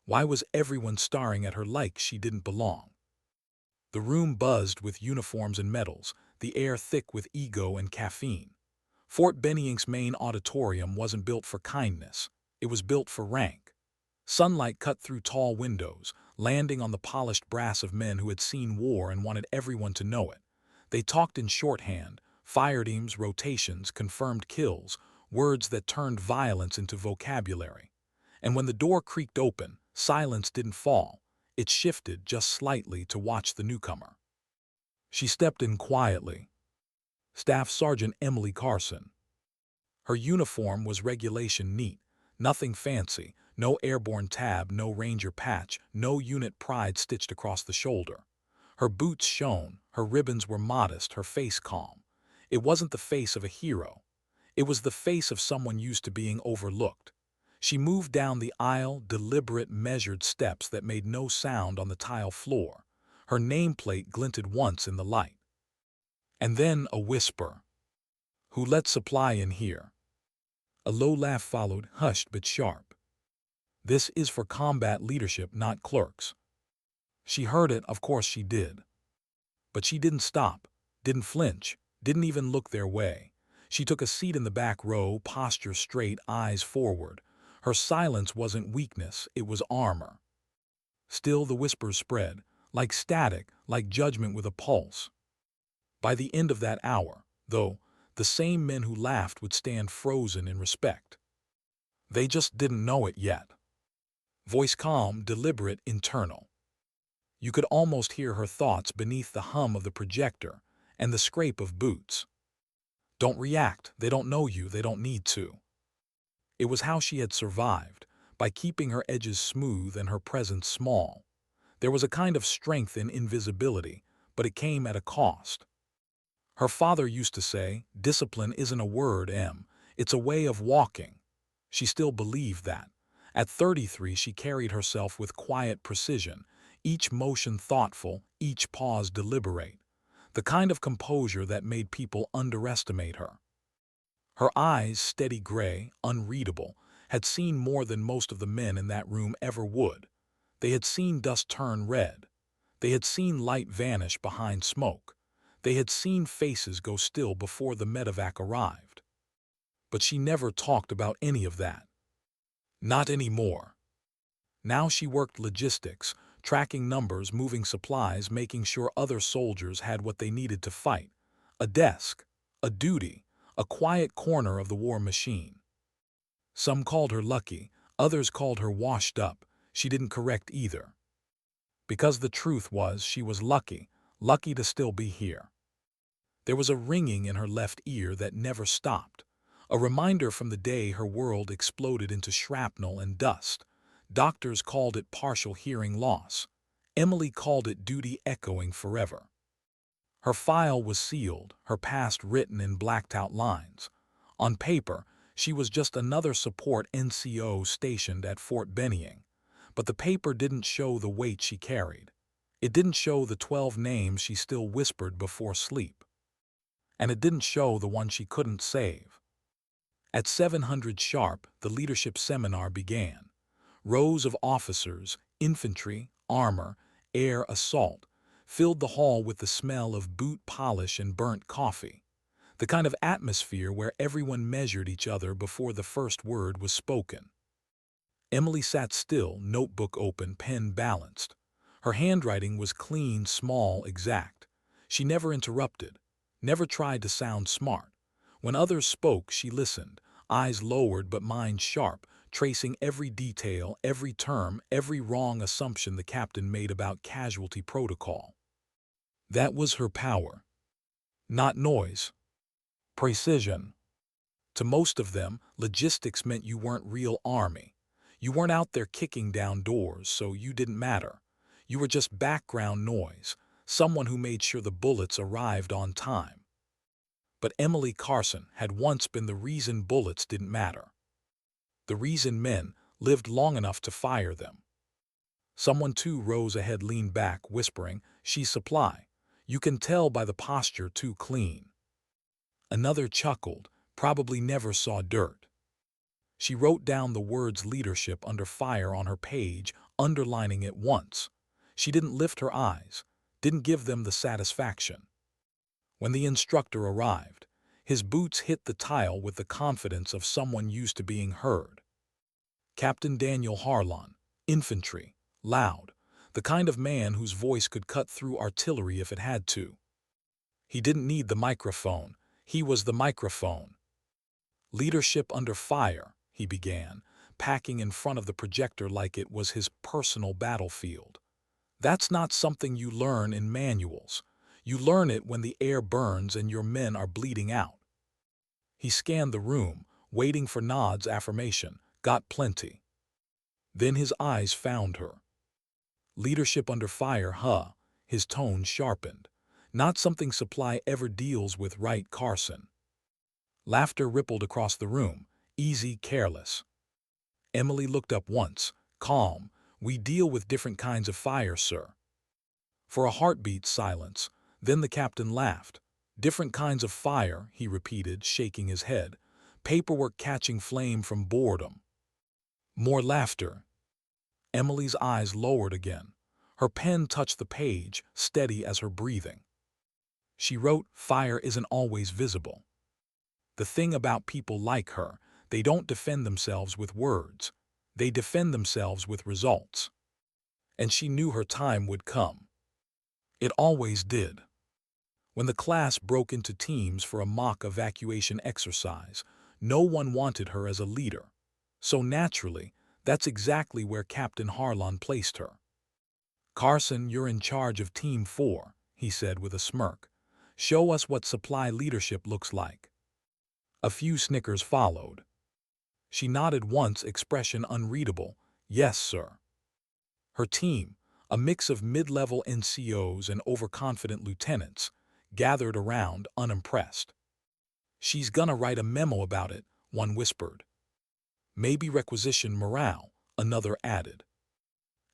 Why was everyone staring at her like she didn't belong? The room buzzed with uniforms and medals, the air thick with ego and caffeine. Fort Bennink's main auditorium wasn't built for kindness. It was built for rank. Sunlight cut through tall windows, landing on the polished brass of men who had seen war and wanted everyone to know it. They talked in shorthand, fire teams, rotations, confirmed kills, words that turned violence into vocabulary. And when the door creaked open, silence didn't fall. It shifted just slightly to watch the newcomer. She stepped in quietly. Staff Sergeant Emily Carson. Her uniform was regulation neat, nothing fancy, no airborne tab, no ranger patch, no unit pride stitched across the shoulder. Her boots shone, her ribbons were modest, her face calm. It wasn't the face of a hero. It was the face of someone used to being overlooked. She moved down the aisle, deliberate, measured steps that made no sound on the tile floor. Her nameplate glinted once in the light. And then a whisper. "Who let supply in here?" A low laugh followed, hushed but sharp. "This is for combat leadership, not clerks." She heard it, of course she did. But she didn't stop, didn't flinch, didn't even look their way. She took a seat in the back row, posture straight, eyes forward. Her silence wasn't weakness, it was armor. Still the whispers spread, like static, like judgment with a pulse. By the end of that hour, though, the same men who laughed would stand frozen in respect. They just didn't know it yet. Voice calm, deliberate, internal. You could almost hear her thoughts beneath the hum of the projector and the scrape of boots. Don't react, they don't know you, they don't need to. It was how she had survived, by keeping her edges smooth and her presence small. There was a kind of strength in invisibility, but it came at a cost. Her father used to say, "Discipline isn't a word, Em, it's a way of walking." She still believed that. At 33, she carried herself with quiet precision, each motion thoughtful, each pause deliberate. The kind of composure that made people underestimate her. Her eyes, steady gray, unreadable, had seen more than most of the men in that room ever would. They had seen dust turn red. They had seen light vanish behind smoke. They had seen faces go still before the medevac arrived. But she never talked about any of that. Not anymore. Now she worked logistics, tracking numbers, moving supplies, making sure other soldiers had what they needed to fight. A desk, a duty, a quiet corner of the war machine. Some called her lucky, others called her washed up. She didn't correct either. Because the truth was she was lucky, lucky to still be here. There was a ringing in her left ear that never stopped, a reminder from the day her world exploded into shrapnel and dust. Doctors called it partial hearing loss. Emily called it duty echoing forever. Her file was sealed, her past written in blacked-out lines. On paper, she was just another support NCO stationed at Fort Benning. But the paper didn't show the weight she carried. It didn't show the 12 names she still whispered before sleep. And it didn't show the one she couldn't save. At 700 sharp, the leadership seminar began. Rows of officers, infantry, armor, air assault, filled the hall with the smell of boot polish and burnt coffee. The kind of atmosphere where everyone measured each other before the first word was spoken. Emily sat still, notebook open, pen balanced. Her handwriting was clean, small, exact. She never interrupted, never tried to sound smart. When others spoke, she listened, eyes lowered but mind sharp, tracing every detail, every term, every wrong assumption the captain made about casualty protocol. That was her power. Not noise. Precision. To most of them, logistics meant you weren't real army. You weren't out there kicking down doors, so you didn't matter. You were just background noise, someone who made sure the bullets arrived on time. But Emily Carson had once been the reason bullets didn't matter. The reason men lived long enough to fire them. Someone two rows ahead leaned back, whispering, "She's supply. You can tell by the posture, too clean." Another chuckled, probably never saw dirt. She wrote down the words leadership under fire on her page, underlining it once. She didn't lift her eyes, didn't give them the satisfaction. When the instructor arrived, his boots hit the tile with the confidence of someone used to being heard. Captain Daniel Harlan, infantry, loud, the kind of man whose voice could cut through artillery if it had to. He didn't need the microphone, he was the microphone. Leadership under fire, he began, packing in front of the projector like it was his personal battlefield. That's not something you learn in manuals. You learn it when the air burns and your men are bleeding out. He scanned the room, waiting for nods affirmation, got plenty. Then his eyes found her. Leadership under fire, huh? His tone sharpened. Not something supply ever deals with, right, Carson? Laughter rippled across the room, easy, careless. Emily looked up once, calm. We deal with different kinds of fire, sir. For a heartbeat, silence. Then the captain laughed. Different kinds of fire, he repeated, shaking his head. Paperwork catching flame from boredom. More laughter. Emily's eyes lowered again. Her pen touched the page, steady as her breathing. She wrote, fire isn't always visible. The thing about people like her, they don't defend themselves with words. They defend themselves with results. And she knew her time would come. It always did. When the class broke into teams for a mock evacuation exercise, no one wanted her as a leader. So naturally, that's exactly where Captain Harlan placed her. Carson, you're in charge of Team 4, he said with a smirk. Show us what supply leadership looks like. A few snickers followed. She nodded once, expression unreadable. Yes, sir. Her team, a mix of mid-level NCOs and overconfident lieutenants, gathered around, unimpressed. She's gonna write a memo about it, one whispered. Maybe requisition morale, another added.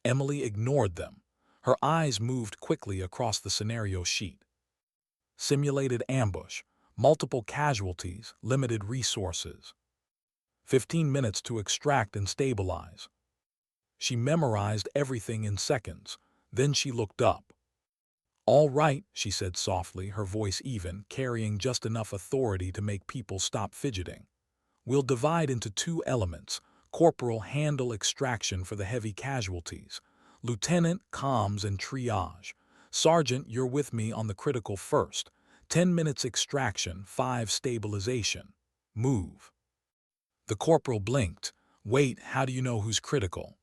Emily ignored them. Her eyes moved quickly across the scenario sheet. Simulated ambush, multiple casualties, limited resources. 15 minutes to extract and stabilize. She memorized everything in seconds. Then she looked up. All right, she said softly, her voice even, carrying just enough authority to make people stop fidgeting. We'll divide into two elements. Corporal, handle extraction for the heavy casualties. Lieutenant, comms and triage. Sergeant, you're with me on the critical first. 10 minutes extraction, 5 stabilization. Move. The corporal blinked. Wait, how do you know who's critical?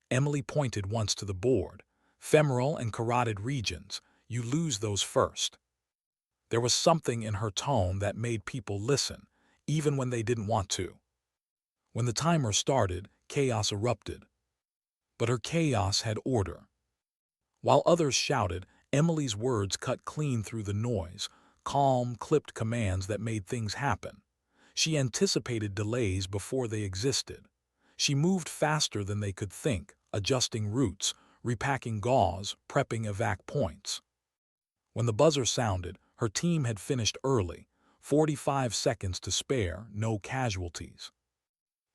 Emily pointed once to the board. Femoral and carotid regions. You lose those first. There was something in her tone that made people listen, even when they didn't want to. When the timer started, chaos erupted. But her chaos had order. While others shouted, Emily's words cut clean through the noise, calm, clipped commands that made things happen. She anticipated delays before they existed. She moved faster than they could think, adjusting routes, repacking gauze, prepping evac points. When the buzzer sounded, her team had finished early, 45 seconds to spare, no casualties.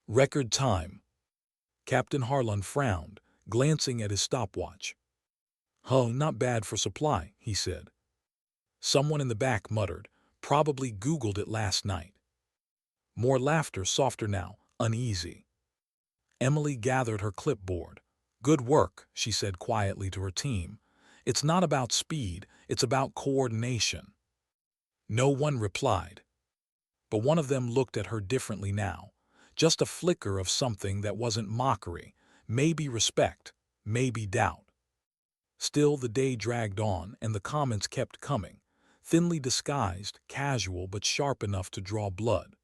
Record time. Captain Harlan frowned, glancing at his stopwatch. Oh, not bad for supply, he said. Someone in the back muttered, probably Googled it last night. More laughter, softer now, uneasy. Emily gathered her clipboard. Good work, she said quietly to her team. It's not about speed, it's about coordination. No one replied. But one of them looked at her differently now. Just a flicker of something that wasn't mockery, maybe respect, maybe doubt. Still, the day dragged on, and the comments kept coming, thinly disguised, casual but sharp enough to draw blood.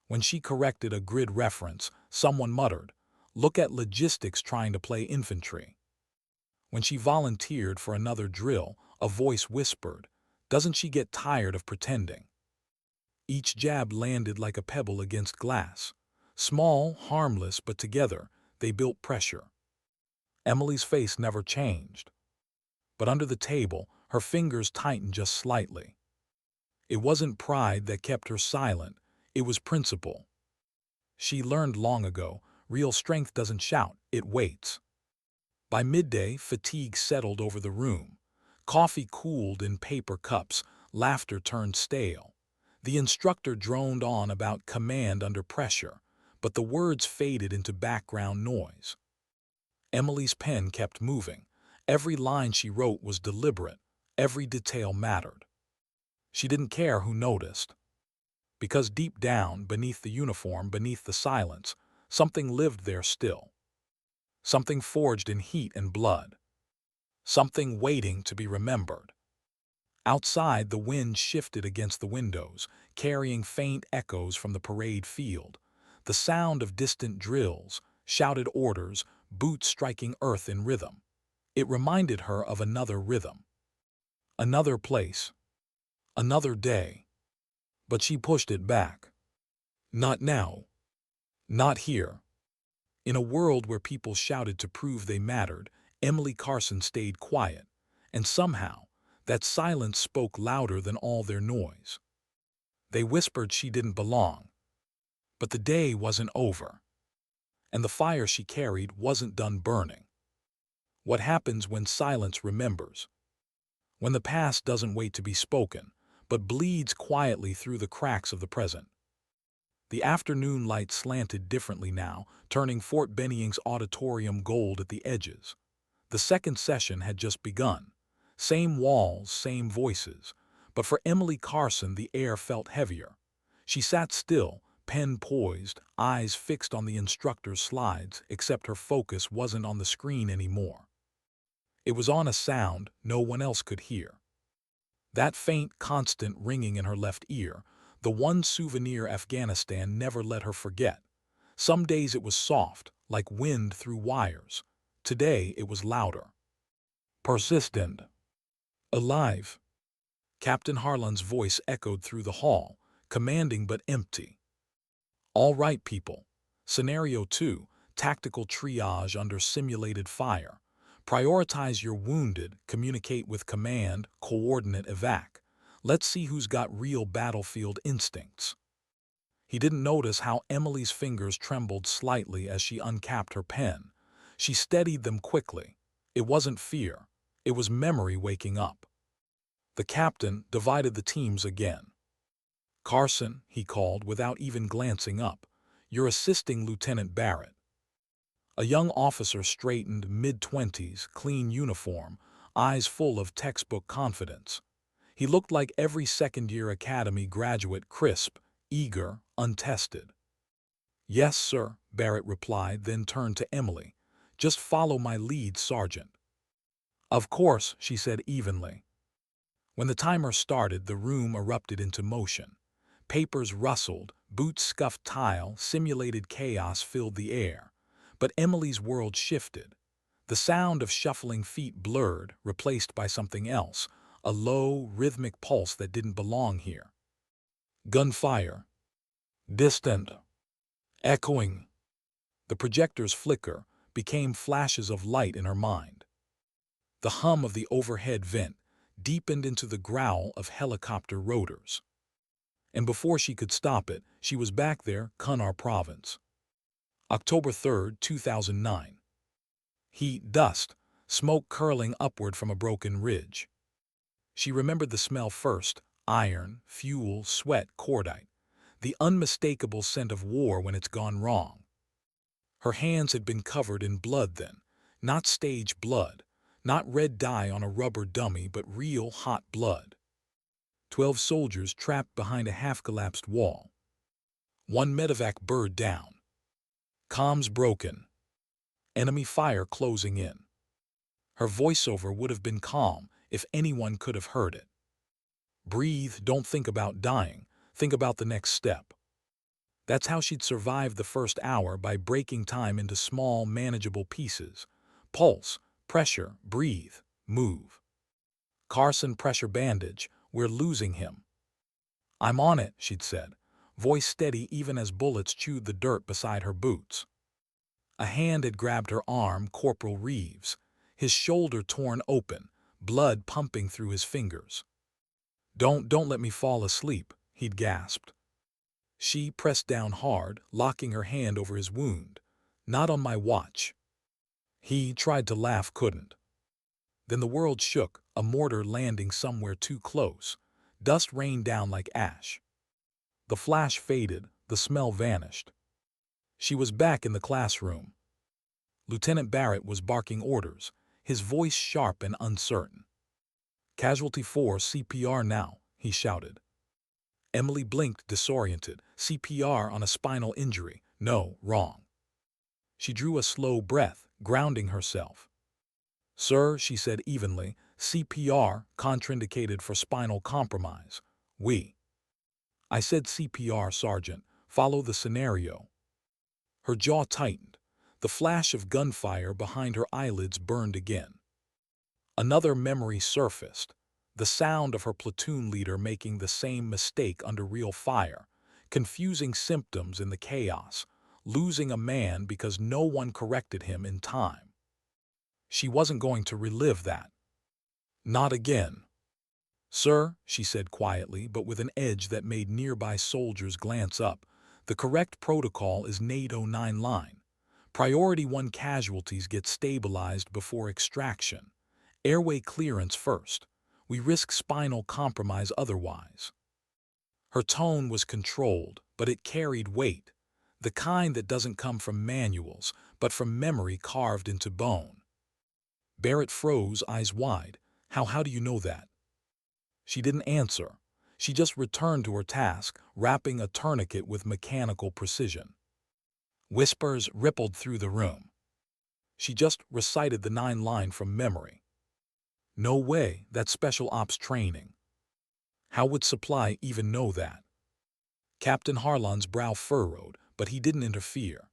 When she corrected a grid reference, someone muttered, "Look at logistics trying to play infantry." When she volunteered for another drill, a voice whispered, "Doesn't she get tired of pretending?" Each jab landed like a pebble against glass. Small, harmless, but together, they built pressure. Emily's face never changed. But under the table, her fingers tightened just slightly. It wasn't pride that kept her silent, it was principle. She learned long ago, real strength doesn't shout, it waits. By midday, fatigue settled over the room. Coffee cooled in paper cups, laughter turned stale. The instructor droned on about command under pressure, but the words faded into background noise. Emily's pen kept moving. Every line she wrote was deliberate. Every detail mattered. She didn't care who noticed, because deep down, beneath the uniform, beneath the silence, something lived there still. Something forged in heat and blood. Something waiting to be remembered. Outside, the wind shifted against the windows, carrying faint echoes from the parade field. The sound of distant drills, shouted orders, boots striking earth in rhythm. It reminded her of another rhythm. Another place. Another day. But she pushed it back. Not now. Not here. In a world where people shouted to prove they mattered, Emily Carson stayed quiet, and somehow, that silence spoke louder than all their noise. They whispered she didn't belong. But the day wasn't over, and the fire she carried wasn't done burning. What happens when silence remembers? When the past doesn't wait to be spoken, but bleeds quietly through the cracks of the present. The afternoon light slanted differently now, turning Fort Benning's auditorium gold at the edges. The second session had just begun. Same walls, same voices. But for Emily Carson, the air felt heavier. She sat still, pen poised, eyes fixed on the instructor's slides, except her focus wasn't on the screen anymore. It was on a sound no one else could hear. That faint, constant ringing in her left ear, the one souvenir Afghanistan never let her forget. Some days it was soft, like wind through wires. Today it was louder. Persistent. Alive. Captain Harlan's voice echoed through the hall, commanding but empty. All right, people. Scenario 2, tactical triage under simulated fire. Prioritize your wounded, communicate with command, coordinate evac. Let's see who's got real battlefield instincts. He didn't notice how Emily's fingers trembled slightly as she uncapped her pen. She steadied them quickly. It wasn't fear. It was memory waking up. The captain divided the teams again. Carson, he called without even glancing up, you're assisting Lieutenant Barrett. A young officer straightened, mid-20s, clean uniform, eyes full of textbook confidence. He looked like every second-year academy graduate, crisp, eager, untested. Yes, sir, Barrett replied, then turned to Emily. Just follow my lead, Sergeant. Of course, she said evenly. When the timer started, the room erupted into motion. Papers rustled, boots scuffed tile, simulated chaos filled the air. But Emily's world shifted. The sound of shuffling feet blurred, replaced by something else, a low, rhythmic pulse that didn't belong here. Gunfire. Distant. Echoing. The projector's flicker became flashes of light in her mind. The hum of the overhead vent deepened into the growl of helicopter rotors. And before she could stop it, she was back there, Kunar Province. October 3, 2009. Heat, dust, smoke curling upward from a broken ridge. She remembered the smell first: iron, fuel, sweat, cordite. The unmistakable scent of war when it's gone wrong. Her hands had been covered in blood then, not stage blood, not red dye on a rubber dummy, but real hot blood. 12 soldiers trapped behind a half-collapsed wall. One medevac bird down. Comms broken. Enemy fire closing in. Her voiceover would have been calm if anyone could have heard it. Breathe, don't think about dying, think about the next step. That's how she'd survived the first hour, by breaking time into small, manageable pieces. Pulse, pressure, breathe, move. Carson, pressure bandage, we're losing him. I'm on it, she'd said, voice steady even as bullets chewed the dirt beside her boots. A hand had grabbed her arm, Corporal Reeves, his shoulder torn open, blood pumping through his fingers. Don't let me fall asleep, he'd gasped. She pressed down hard, locking her hand over his wound. Not on my watch. He tried to laugh, couldn't. Then the world shook, a mortar landing somewhere too close. Dust rained down like ash. The flash faded, the smell vanished. She was back in the classroom. Lieutenant Barrett was barking orders, his voice sharp and uncertain. "Casualty 4, CPR now," he shouted. Emily blinked, disoriented. CPR on a spinal injury. No, wrong. She drew a slow breath, grounding herself. "Sir," she said evenly, "CPR, contraindicated for spinal compromise. I said CPR, Sergeant. Follow the scenario." Her jaw tightened. The flash of gunfire behind her eyelids burned again. Another memory surfaced. The sound of her platoon leader making the same mistake under real fire, confusing symptoms in the chaos, losing a man because no one corrected him in time. She wasn't going to relive that. Not again. "Sir," she said quietly, but with an edge that made nearby soldiers glance up, "the correct protocol is NATO 9 line. Priority 1 casualties get stabilized before extraction. Airway clearance first. We risk spinal compromise otherwise." Her tone was controlled, but it carried weight, the kind that doesn't come from manuals, but from memory carved into bone. Barrett froze, eyes wide. How do you know that?" She didn't answer. She just returned to her task, wrapping a tourniquet with mechanical precision. Whispers rippled through the room. She just recited the 9 line from memory. No way, that's special ops training. How would Supply even know that? Captain Harlan's brow furrowed, but he didn't interfere.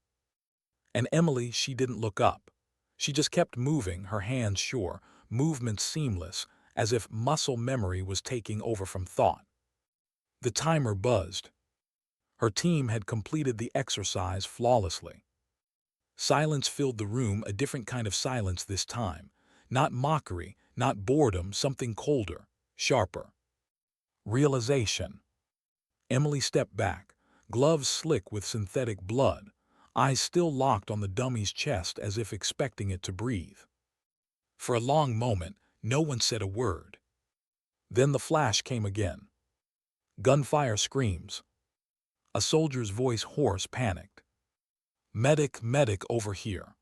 And Emily, she didn't look up. She just kept moving, her hands sure, movement seamless, as if muscle memory was taking over from thought. The timer buzzed. Her team had completed the exercise flawlessly. Silence filled the room, a different kind of silence this time. Not mockery, not boredom, something colder, sharper. Realization. Emily stepped back, gloves slick with synthetic blood, eyes still locked on the dummy's chest as if expecting it to breathe. For a long moment, no one said a word. Then the flash came again. Gunfire, screams. A soldier's voice, hoarse, panicked. "Medic, medic, over here."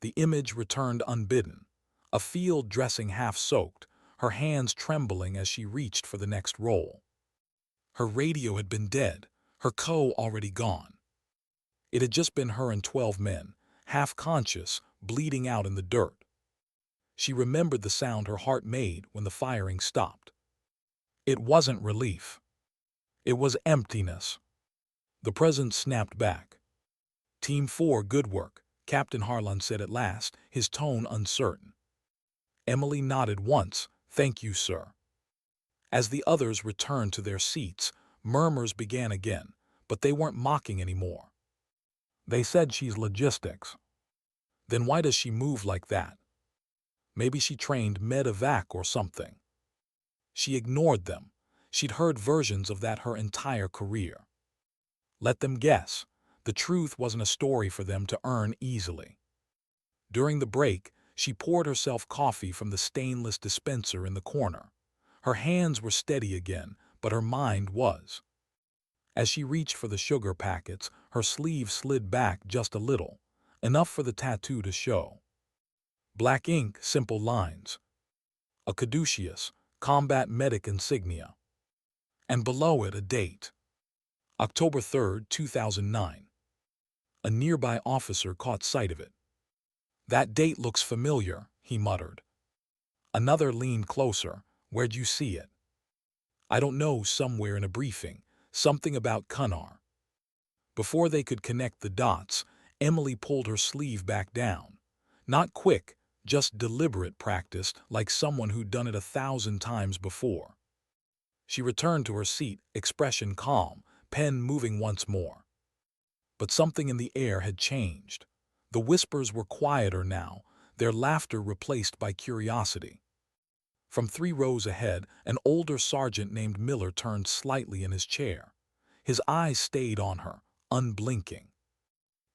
The image returned unbidden. A field dressing half-soaked, her hands trembling as she reached for the next roll. Her radio had been dead, her already gone. It had just been her and 12 men, half-conscious, bleeding out in the dirt. She remembered the sound her heart made when the firing stopped. It wasn't relief. It was emptiness. The President snapped back. "Team 4, good work," Captain Harlan said at last, his tone uncertain. Emily nodded once. "Thank you, sir." As the others returned to their seats, murmurs began again, but they weren't mocking anymore. "They said she's logistics. Then why does she move like that? Maybe she trained medevac or something." She ignored them. She'd heard versions of that her entire career. Let them guess. The truth wasn't a story for them to earn easily. During the break, she poured herself coffee from the stainless dispenser in the corner. Her hands were steady again, but her mind was. As she reached for the sugar packets, her sleeve slid back just a little, enough for the tattoo to show. Black ink, simple lines. A caduceus, combat medic insignia. And below it a date. October 3rd, 2009. A nearby officer caught sight of it. "That date looks familiar," he muttered. Another leaned closer. "Where'd you see it?" "I don't know, somewhere in a briefing. Something about Cunnar." Before they could connect the dots, Emily pulled her sleeve back down. Not quick, just deliberate, practiced, like someone who'd done it 1,000 times before. She returned to her seat, expression calm, pen moving once more. But something in the air had changed. The whispers were quieter now, their laughter replaced by curiosity. From 3 rows ahead, an older sergeant named Miller turned slightly in his chair. His eyes stayed on her, unblinking.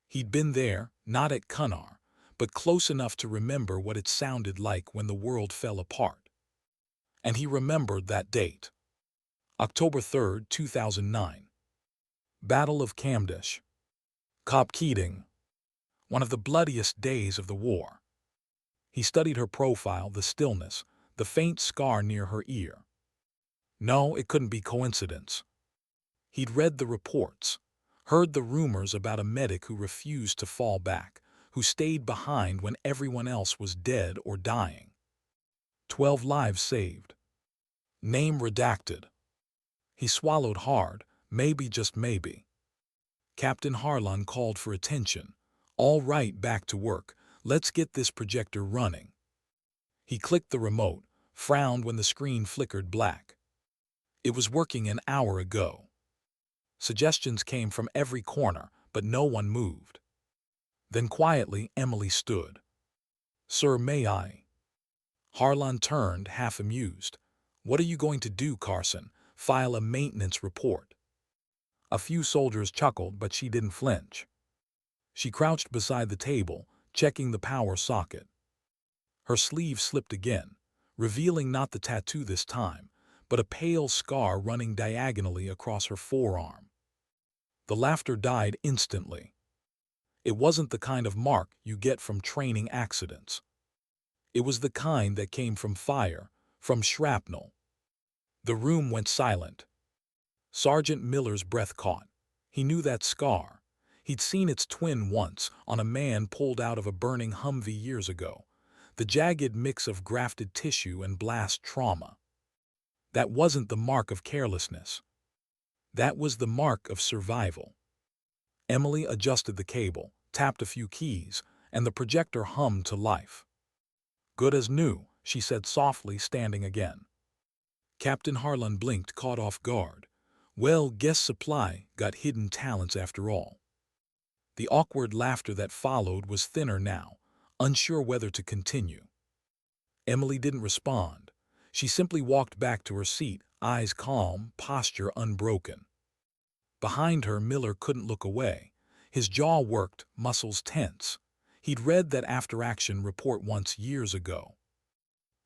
He'd been there, not at Cunnar, but close enough to remember what it sounded like when the world fell apart. And he remembered that date. October 3, 2009. Battle of Camdish. Cop Keating. One of the bloodiest days of the war. He studied her profile, the stillness, the faint scar near her ear. No, it couldn't be coincidence. He'd read the reports, heard the rumors about a medic who refused to fall back, who stayed behind when everyone else was dead or dying. 12 lives saved. Name redacted. He swallowed hard, maybe just maybe. Captain Harlan called for attention. All right, back to work. Let's get this projector running. He clicked the remote, frowned when the screen flickered black. It was working an hour ago. Suggestions came from every corner, but no one moved. Then quietly, Emily stood. "Sir, may I?" Harlan turned, half amused. "What are you going to do, Carson? File a maintenance report?" A few soldiers chuckled, but she didn't flinch. She crouched beside the table, checking the power socket. Her sleeve slipped again, revealing not the tattoo this time, but a pale scar running diagonally across her forearm. The laughter died instantly. It wasn't the kind of mark you get from training accidents. It was the kind that came from fire, from shrapnel. The room went silent. Sergeant Miller's breath caught. He knew that scar. He'd seen its twin once on a man pulled out of a burning Humvee years ago. The jagged mix of grafted tissue and blast trauma. That wasn't the mark of carelessness. That was the mark of survival. Emily adjusted the cable, tapped a few keys, and the projector hummed to life. "Good as new," she said softly, standing again. Captain Harlan blinked, caught off guard. Well, guess supply got hidden talents after all. The awkward laughter that followed was thinner now, unsure whether to continue. Emily didn't respond. She simply walked back to her seat, eyes calm, posture unbroken. Behind her, Miller couldn't look away. His jaw worked, muscles tense. He'd read that after-action report once years ago.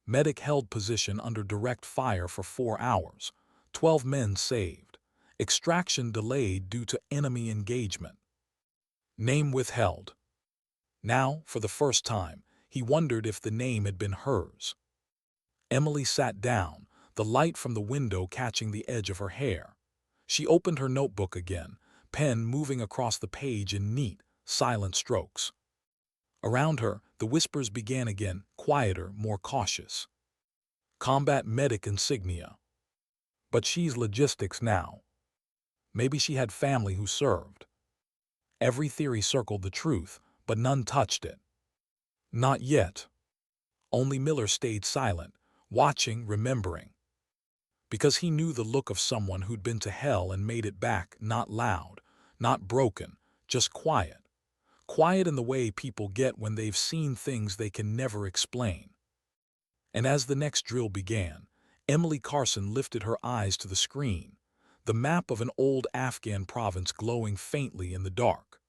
Medic held position under direct fire for 4 hours. 12 men saved. Extraction delayed due to enemy engagement. Name withheld. Now, for the first time, he wondered if the name had been hers. Emily sat down, the light from the window catching the edge of her hair. She opened her notebook again, pen moving across the page in neat, silent strokes. Around her, the whispers began again, quieter, more cautious. Combat medic insignia. But she's logistics now. Maybe she had family who served. Every theory circled the truth, but none touched it. Not yet. Only Miller stayed silent, watching, remembering. Because he knew the look of someone who'd been to hell and made it back, not loud, not broken, just quiet. Quiet in the way people get when they've seen things they can never explain. And as the next drill began, Emily Carson lifted her eyes to the screen, the map of an old Afghan province glowing faintly in the dark.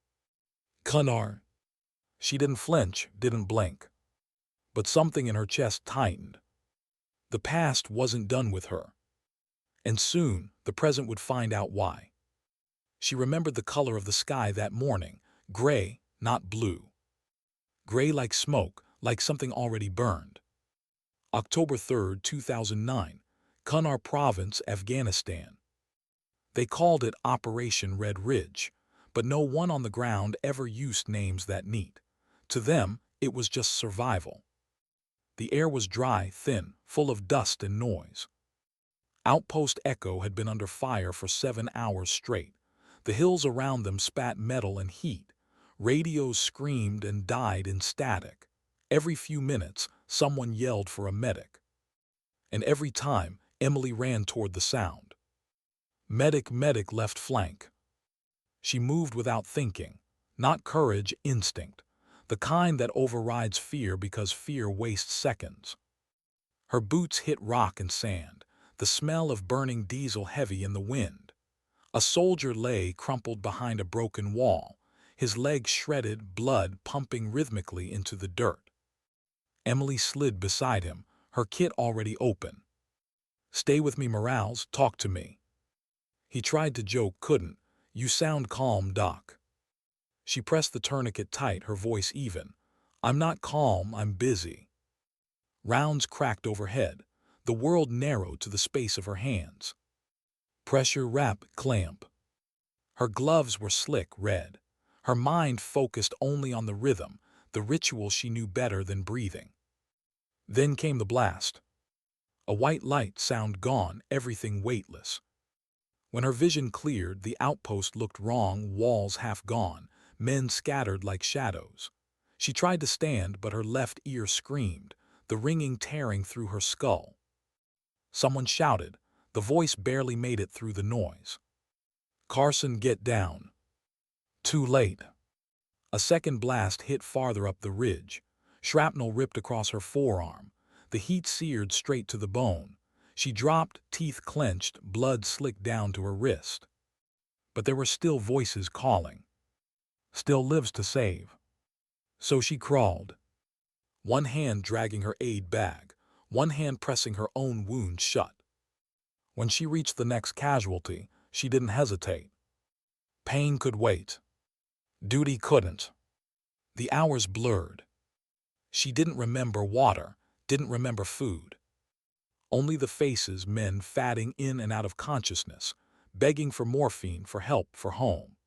Kunar. She didn't flinch, didn't blink. But something in her chest tightened. The past wasn't done with her. And soon, the present would find out why. She remembered the color of the sky that morning, gray, not blue. Gray like smoke, like something already burned. October 3, 2009, Kunar Province, Afghanistan. They called it Operation Red Ridge, but no one on the ground ever used names that neat. To them, it was just survival. The air was dry, thin, full of dust and noise. Outpost Echo had been under fire for 7 hours straight. The hills around them spat metal and heat. Radios screamed and died in static. Every few minutes, someone yelled for a medic. And every time, Emily ran toward the sound. Medic, medic, left flank. She moved without thinking. Not courage, instinct. The kind that overrides fear because fear wastes seconds. Her boots hit rock and sand, the smell of burning diesel heavy in the wind. A soldier lay crumpled behind a broken wall, his legs shredded, blood pumping rhythmically into the dirt. Emily slid beside him, her kit already open. "Stay with me, Morales, talk to me." He tried to joke, couldn't. "You sound calm, Doc." She pressed the tourniquet tight, her voice even. "I'm not calm, I'm busy." Rounds cracked overhead. The world narrowed to the space of her hands. Pressure, wrap, clamp. Her gloves were slick red. Her mind focused only on the rhythm, the ritual she knew better than breathing. Then came the blast. A white light, sound gone, everything weightless. When her vision cleared, the outpost looked wrong, walls half gone, men scattered like shadows. She tried to stand, but her left ear screamed, the ringing tearing through her skull. Someone shouted. The voice barely made it through the noise. "Carson, get down." Too late. A second blast hit farther up the ridge. Shrapnel ripped across her forearm. The heat seared straight to the bone. She dropped, teeth clenched, blood slicked down to her wrist. But there were still voices calling. Still lives to save. So she crawled. One hand dragging her aid bag, one hand pressing her own wound shut. When she reached the next casualty, she didn't hesitate. Pain could wait. Duty couldn't. The hours blurred. She didn't remember water, didn't remember food. Only the faces, men fatting in and out of consciousness, begging for morphine, for help, for home.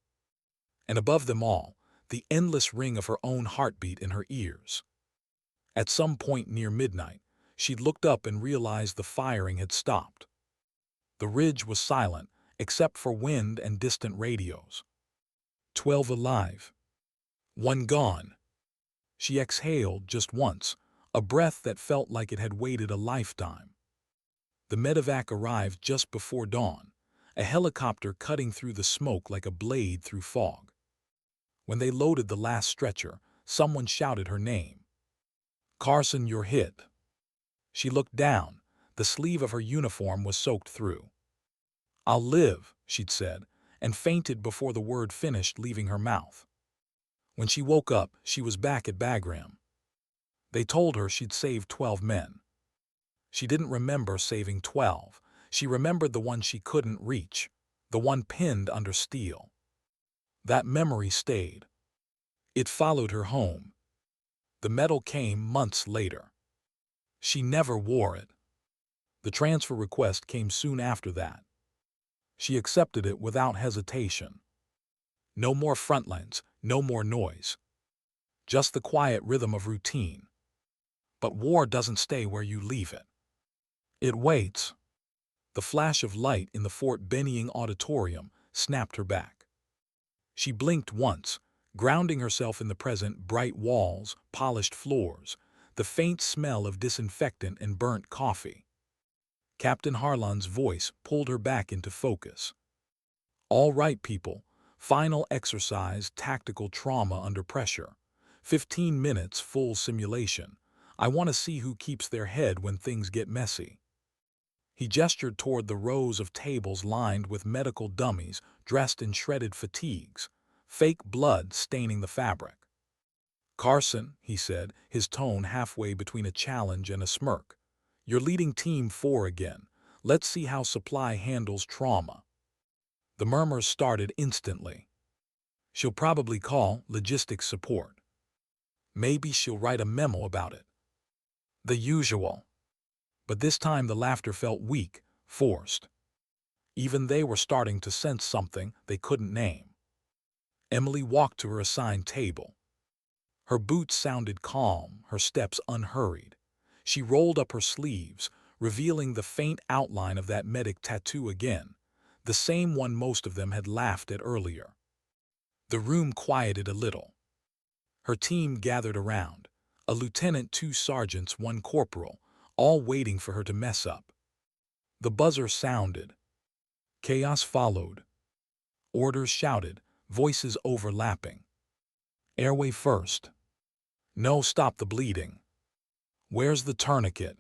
And above them all, the endless ring of her own heartbeat in her ears. At some point near midnight, she'd looked up and realized the firing had stopped. The ridge was silent, except for wind and distant radios. 12 alive. 1 gone. She exhaled just once, a breath that felt like it had waited a lifetime. The medevac arrived just before dawn, a helicopter cutting through the smoke like a blade through fog. When they loaded the last stretcher, someone shouted her name. "Carson, you're hit." She looked down. The sleeve of her uniform was soaked through. "I'll live," she'd said, and fainted before the word finished leaving her mouth. When she woke up, she was back at Bagram. They told her she'd saved 12 men. She didn't remember saving 12. She remembered the one she couldn't reach, the one pinned under steel. That memory stayed. It followed her home. The medal came months later. She never wore it. The transfer request came soon after that. She accepted it without hesitation. No more frontlines, no more noise. Just the quiet rhythm of routine. But war doesn't stay where you leave it. It waits. The flash of light in the Fort Benning auditorium snapped her back. She blinked once, grounding herself in the present: bright walls, polished floors, the faint smell of disinfectant and burnt coffee. Captain Harlan's voice pulled her back into focus. "All right, people. Final exercise, tactical trauma under pressure. 15 minutes, full simulation. I want to see who keeps their head when things get messy." He gestured toward the rows of tables lined with medical dummies dressed in shredded fatigues, fake blood staining the fabric. "Carson," he said, his tone halfway between a challenge and a smirk, "you're leading Team 4 again. Let's see how supply handles trauma." The murmurs started instantly. "She'll probably call logistics support. Maybe she'll write a memo about it." The usual. But this time the laughter felt weak, forced. Even they were starting to sense something they couldn't name. Emily walked to her assigned table. Her boots sounded calm, her steps unhurried. She rolled up her sleeves, revealing the faint outline of that medic tattoo again, the same one most of them had laughed at earlier. The room quieted a little. Her team gathered around, a lieutenant, 2 sergeants, 1 corporal, all waiting for her to mess up. The buzzer sounded. Chaos followed. Orders shouted, voices overlapping. "Airway first." "No, stop the bleeding." "Where's the tourniquet?"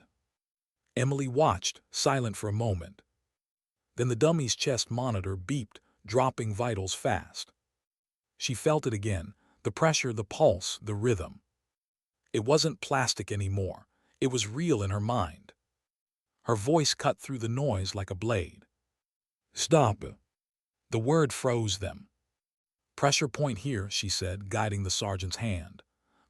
Emily watched, silent for a moment. Then the dummy's chest monitor beeped, dropping vitals fast. She felt it again, the pressure, the pulse, the rhythm. It wasn't plastic anymore. It was real in her mind. Her voice cut through the noise like a blade. "Stop." The word froze them. "Pressure point here," she said, guiding the sergeant's hand.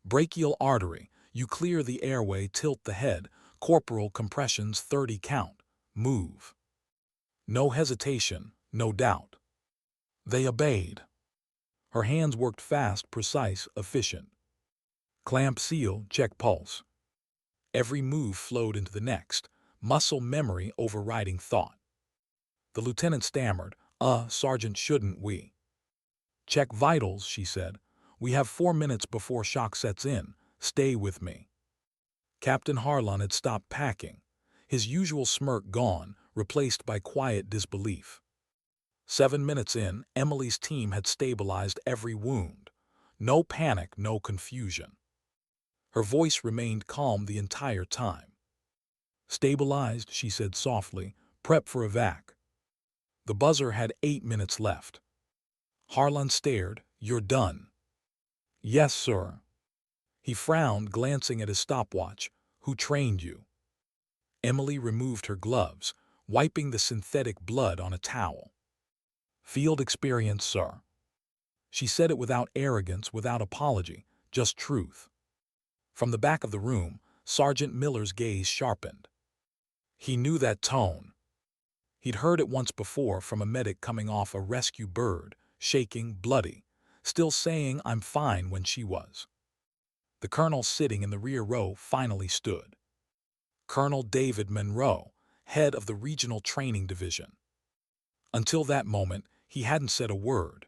"Brachial artery. You clear the airway, tilt the head. Corporal compressions, 30 count. Move." No hesitation, no doubt. They obeyed. Her hands worked fast, precise, efficient. Clamp, seal, check pulse. Every move flowed into the next, muscle memory overriding thought. The lieutenant stammered, Sergeant, shouldn't we?" "Check vitals," she said. "We have 4 minutes before shock sets in. Stay with me." Captain Harlan had stopped packing, his usual smirk gone, replaced by quiet disbelief. 7 minutes in, Emily's team had stabilized every wound. No panic, no confusion. Her voice remained calm the entire time. "Stabilized," she said softly. "Prep for evac." The buzzer had 8 minutes left. Harlan stared. "You're done." "Yes, sir." He frowned, glancing at his stopwatch. "Who trained you?" Emily removed her gloves, wiping the synthetic blood on a towel. "Field experience, sir." She said it without arrogance, without apology, just truth. From the back of the room, Sergeant Miller's gaze sharpened. He knew that tone. He'd heard it once before from a medic coming off a rescue bird, shaking, bloody, still saying "I'm fine" when she was. The colonel sitting in the rear row finally stood. Colonel David Monroe, head of the Regional Training Division. Until that moment, he hadn't said a word.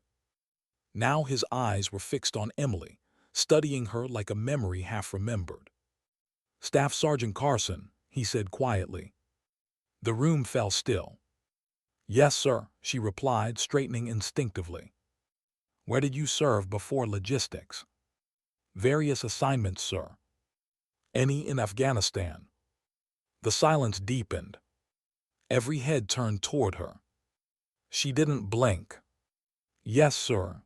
Now his eyes were fixed on Emily, studying her like a memory half remembered. "Staff Sergeant Carson," he said quietly. The room fell still. "Yes, sir," she replied, straightening instinctively. "Where did you serve before logistics?" "Various assignments, sir." "Any in Afghanistan?" The silence deepened. Every head turned toward her. She didn't blink. "Yes, sir."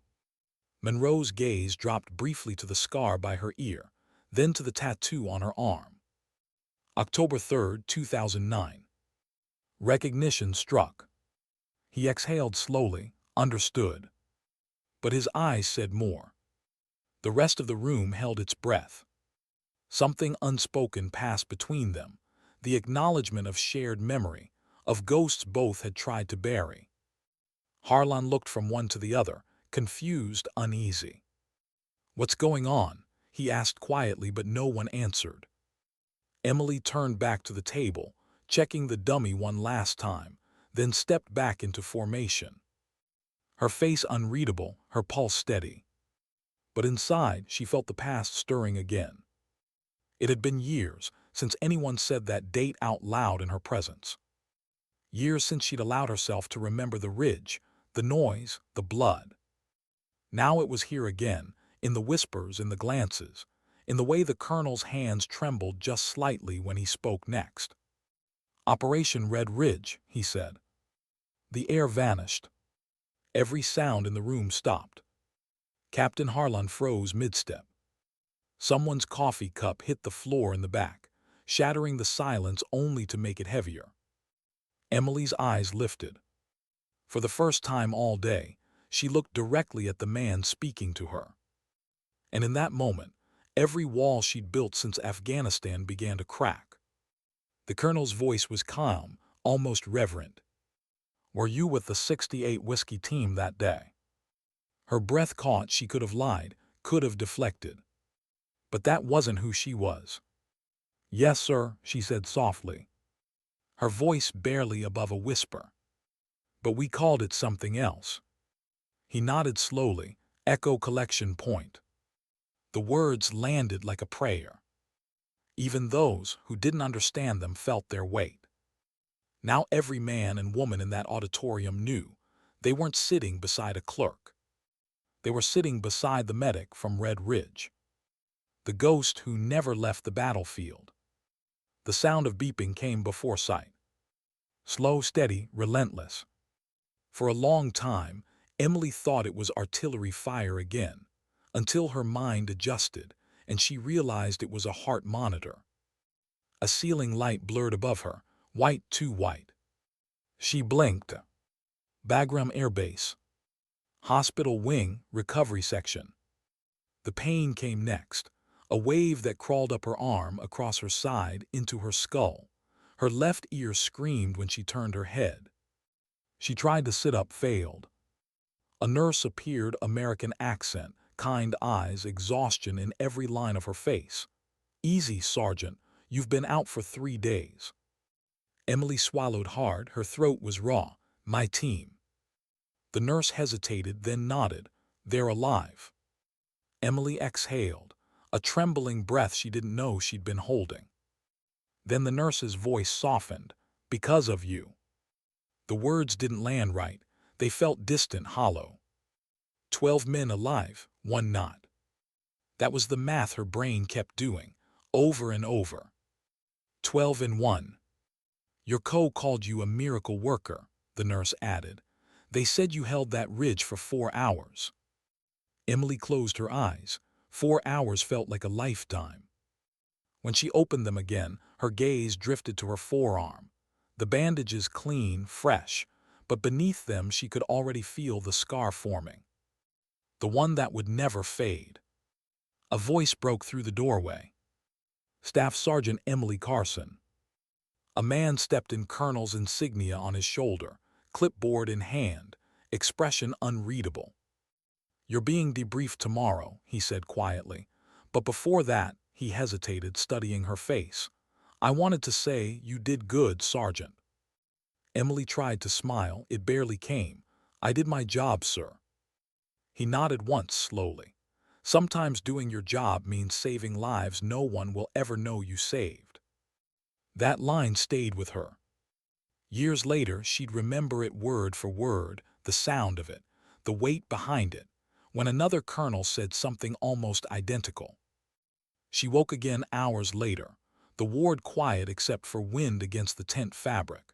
Monroe's gaze dropped briefly to the scar by her ear, then to the tattoo on her arm. October 3, 2009. Recognition struck. He exhaled slowly, understood. But his eyes said more. The rest of the room held its breath. Something unspoken passed between them, the acknowledgement of shared memory, of ghosts both had tried to bury. Harlan looked from one to the other, confused, uneasy. "What's going on?" he asked quietly, but no one answered. Emily turned back to the table, checking the dummy one last time, then stepped back into formation. Her face unreadable, her pulse steady. But inside, she felt the past stirring again. It had been years since anyone said that date out loud in her presence. Years since she'd allowed herself to remember the ridge, the noise, the blood. Now it was here again, in the whispers, in the glances, in the way the colonel's hands trembled just slightly when he spoke next. "Operation Red Ridge," he said. The air vanished. Every sound in the room stopped. Captain Harlan froze mid-step. Someone's coffee cup hit the floor in the back, shattering the silence only to make it heavier. Emily's eyes lifted. For the first time all day, she looked directly at the man speaking to her. And in that moment, every wall she'd built since Afghanistan began to crack. The colonel's voice was calm, almost reverent. "Were you with the 68 Whiskey team that day?" Her breath caught. She could have lied, could have deflected. But that wasn't who she was. "Yes, sir," she said softly, her voice barely above a whisper. "But we called it something else." He nodded slowly. "Echo Collection Point." The words landed like a prayer. Even those who didn't understand them felt their weight. Now every man and woman in that auditorium knew they weren't sitting beside a clerk. They were sitting beside the medic from Red Ridge. The ghost who never left the battlefield. The sound of beeping came before sight. Slow, steady, relentless. For a long time, Emily thought it was artillery fire again, until her mind adjusted and she realized it was a heart monitor. A ceiling light blurred above her, white too white. She blinked. Bagram Air Base. Hospital wing, recovery section. The pain came next, a wave that crawled up her arm, across her side, into her skull. Her left ear screamed when she turned her head. She tried to sit up, failed. A nurse appeared, American accent, kind eyes, exhaustion in every line of her face. "Easy, Sergeant. You've been out for 3 days." Emily swallowed hard, her throat was raw. "My team." The nurse hesitated, then nodded. "They're alive." Emily exhaled, a trembling breath she didn't know she'd been holding. Then the nurse's voice softened. "Because of you." The words didn't land right. They felt distant, hollow. 12 men alive, 1 not. That was the math her brain kept doing, over and over. 12 and 1. "Your co called you a miracle worker," the nurse added. "They said you held that ridge for 4 hours." Emily closed her eyes. 4 hours felt like a lifetime. When she opened them again, her gaze drifted to her forearm. The bandages clean, fresh, but beneath them she could already feel the scar forming. The one that would never fade. A voice broke through the doorway. "Staff Sergeant Emily Carson." A man stepped in, colonel's insignia on his shoulder, clipboard in hand, expression unreadable. "You're being debriefed tomorrow," he said quietly. But before that, he hesitated, studying her face. "I wanted to say you did good, Sergeant." Emily tried to smile, it barely came. "I did my job, sir." He nodded once, slowly. "Sometimes doing your job means saving lives no one will ever know you saved." That line stayed with her. Years later, she'd remember it word for word, the sound of it, the weight behind it, when another colonel said something almost identical. She woke again hours later, the ward quiet except for wind against the tent fabric.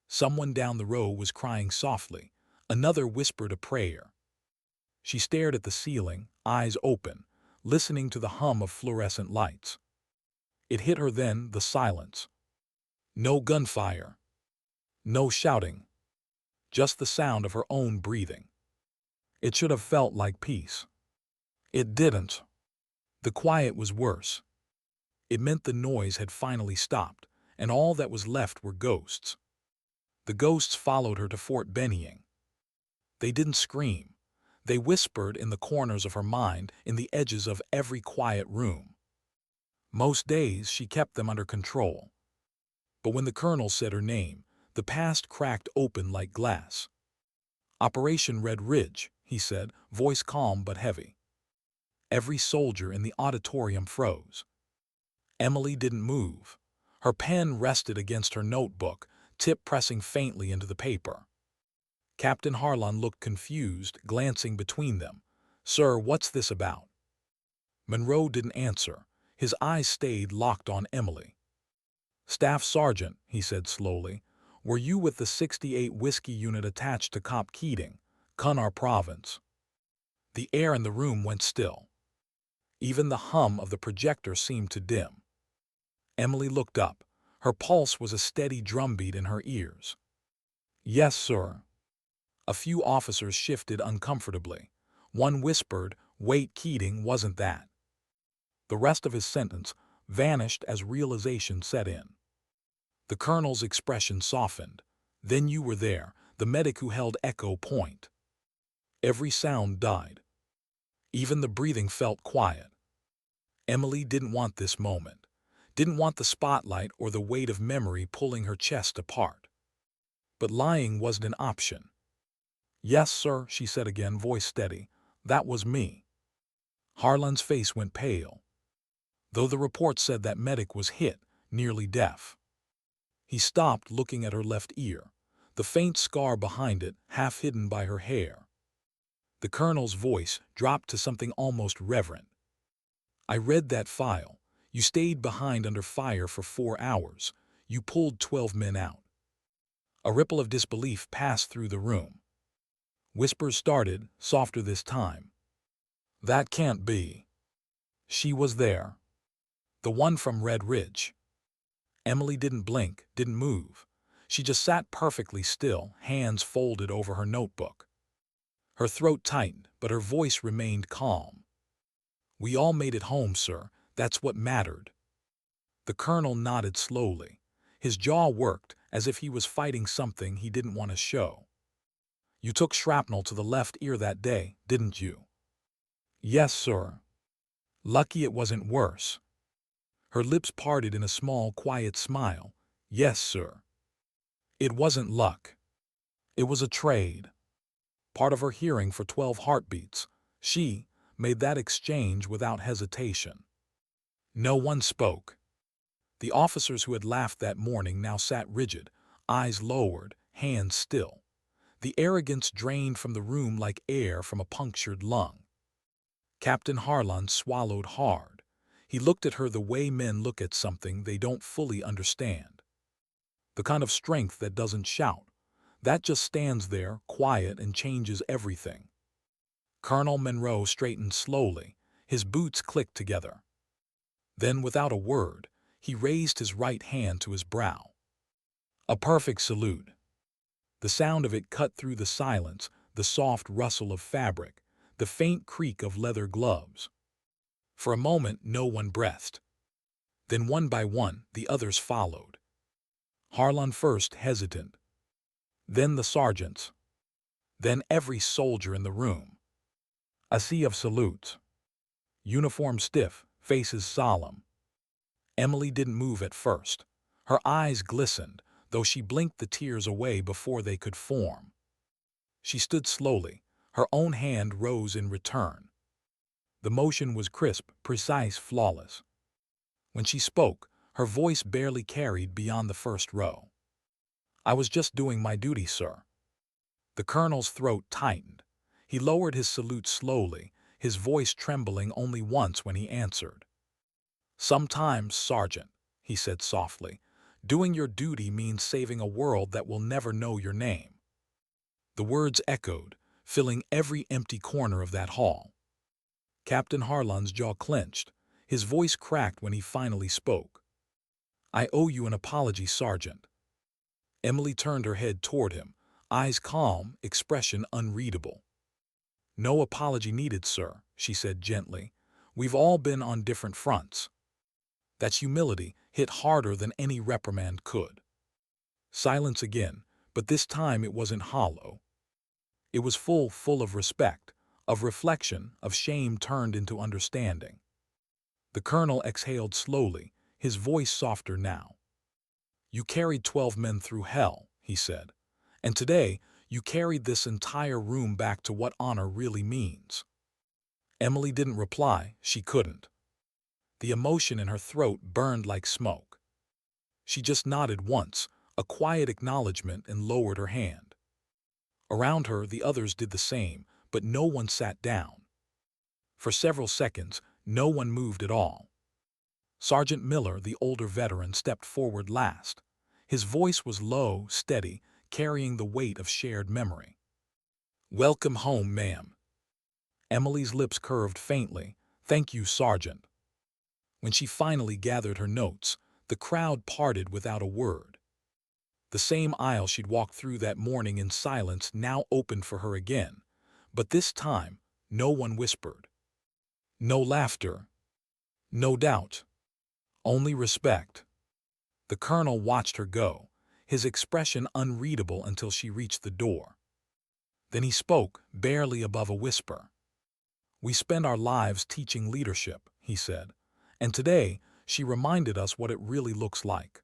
Someone down the row was crying softly. Another whispered a prayer. She stared at the ceiling, eyes open, listening to the hum of fluorescent lights. It hit her then, the silence. No gunfire. No shouting. Just the sound of her own breathing. It should have felt like peace. It didn't. The quiet was worse. It meant the noise had finally stopped, and all that was left were ghosts. The ghosts followed her to Fort Benning. They didn't scream. They whispered in the corners of her mind, in the edges of every quiet room. Most days she kept them under control. But when the colonel said her name, the past cracked open like glass. "Operation Red Ridge," he said, voice calm but heavy. Every soldier in the auditorium froze. Emily didn't move. Her pen rested against her notebook, tip pressing faintly into the paper. Captain Harlan looked confused, glancing between them. "Sir, what's this about?" Monroe didn't answer. His eyes stayed locked on Emily. "Staff Sergeant," he said slowly, "were you with the 68 Whiskey Unit attached to Cop Keating, Cunard Province?" The air in the room went still. Even the hum of the projector seemed to dim. Emily looked up. Her pulse was a steady drumbeat in her ears. "Yes, sir." A few officers shifted uncomfortably. One whispered, "Wait, Keating wasn't that." The rest of his sentence vanished as realization set in. The colonel's expression softened. "Then you were there, the medic who held Echo Point." Every sound died. Even the breathing felt quiet. Emily didn't want this moment. Didn't want the spotlight or the weight of memory pulling her chest apart. But lying wasn't an option. "Yes, sir," she said again, voice steady. "That was me." Harlan's face went pale. Though the report said that medic was hit, nearly deaf. He stopped, looking at her left ear, the faint scar behind it, half hidden by her hair. The colonel's voice dropped to something almost reverent. "I read that file. You stayed behind under fire for 4 hours. You pulled 12 men out." A ripple of disbelief passed through the room. Whispers started, softer this time. That can't be. She was there. The one from Red Ridge. Emily didn't blink, didn't move. She just sat perfectly still, hands folded over her notebook. Her throat tightened, but her voice remained calm. We all made it home, sir. That's what mattered. The colonel nodded slowly. His jaw worked, as if he was fighting something he didn't want to show. You took shrapnel to the left ear that day, didn't you? Yes, sir. Lucky it wasn't worse. Her lips parted in a small, quiet smile. Yes, sir. It wasn't luck. It was a trade. Part of her hearing for 12 heartbeats. She made that exchange without hesitation. No one spoke. The officers who had laughed that morning now sat rigid, eyes lowered, hands still. The arrogance drained from the room like air from a punctured lung. Captain Harlan swallowed hard. He looked at her the way men look at something they don't fully understand. The kind of strength that doesn't shout, that just stands there, quiet, and changes everything. Colonel Monroe straightened slowly. His boots clicked together. Then, without a word, he raised his right hand to his brow. A perfect salute. The sound of it cut through the silence, the soft rustle of fabric, the faint creak of leather gloves. For a moment, no one breathed. Then, one by one, the others followed. Harlan first, hesitant. Then the sergeants. Then every soldier in the room. A sea of salutes. Uniforms stiff, faces solemn. Emily didn't move at first. Her eyes glistened, though she blinked the tears away before they could form. She stood slowly. Her own hand rose in return. The motion was crisp, precise, flawless. When she spoke, her voice barely carried beyond the first row. I was just doing my duty, sir. The colonel's throat tightened. He lowered his salute slowly, his voice trembling only once when he answered. Sometimes, Sergeant, he said softly, doing your duty means saving a world that will never know your name. The words echoed, filling every empty corner of that hall. Captain Harlan's jaw clenched. His voice cracked when he finally spoke. I owe you an apology, Sergeant. Emily turned her head toward him, eyes calm, expression unreadable. No apology needed, sir, she said gently. We've all been on different fronts. That humility hit harder than any reprimand could. Silence again, but this time it wasn't hollow. It was full of respect, of reflection, of shame turned into understanding. The colonel exhaled slowly, his voice softer now. You carried 12 men through hell, he said, and today you carried this entire room back to what honor really means. Emily didn't reply, she couldn't. The emotion in her throat burned like smoke. She just nodded once, a quiet acknowledgement, and lowered her hand. Around her, the others did the same, but no one sat down. For several seconds, no one moved at all. Sergeant Miller, the older veteran, stepped forward last. His voice was low, steady, carrying the weight of shared memory. Welcome home, ma'am. Emily's lips curved faintly. Thank you, Sergeant. When she finally gathered her notes, the crowd parted without a word. The same aisle she'd walked through that morning in silence now opened for her again, but this time no one whispered. No laughter. No doubt. Only respect. The colonel watched her go, his expression unreadable until she reached the door. Then he spoke, barely above a whisper. We spend our lives teaching leadership, he said, and today she reminded us what it really looks like.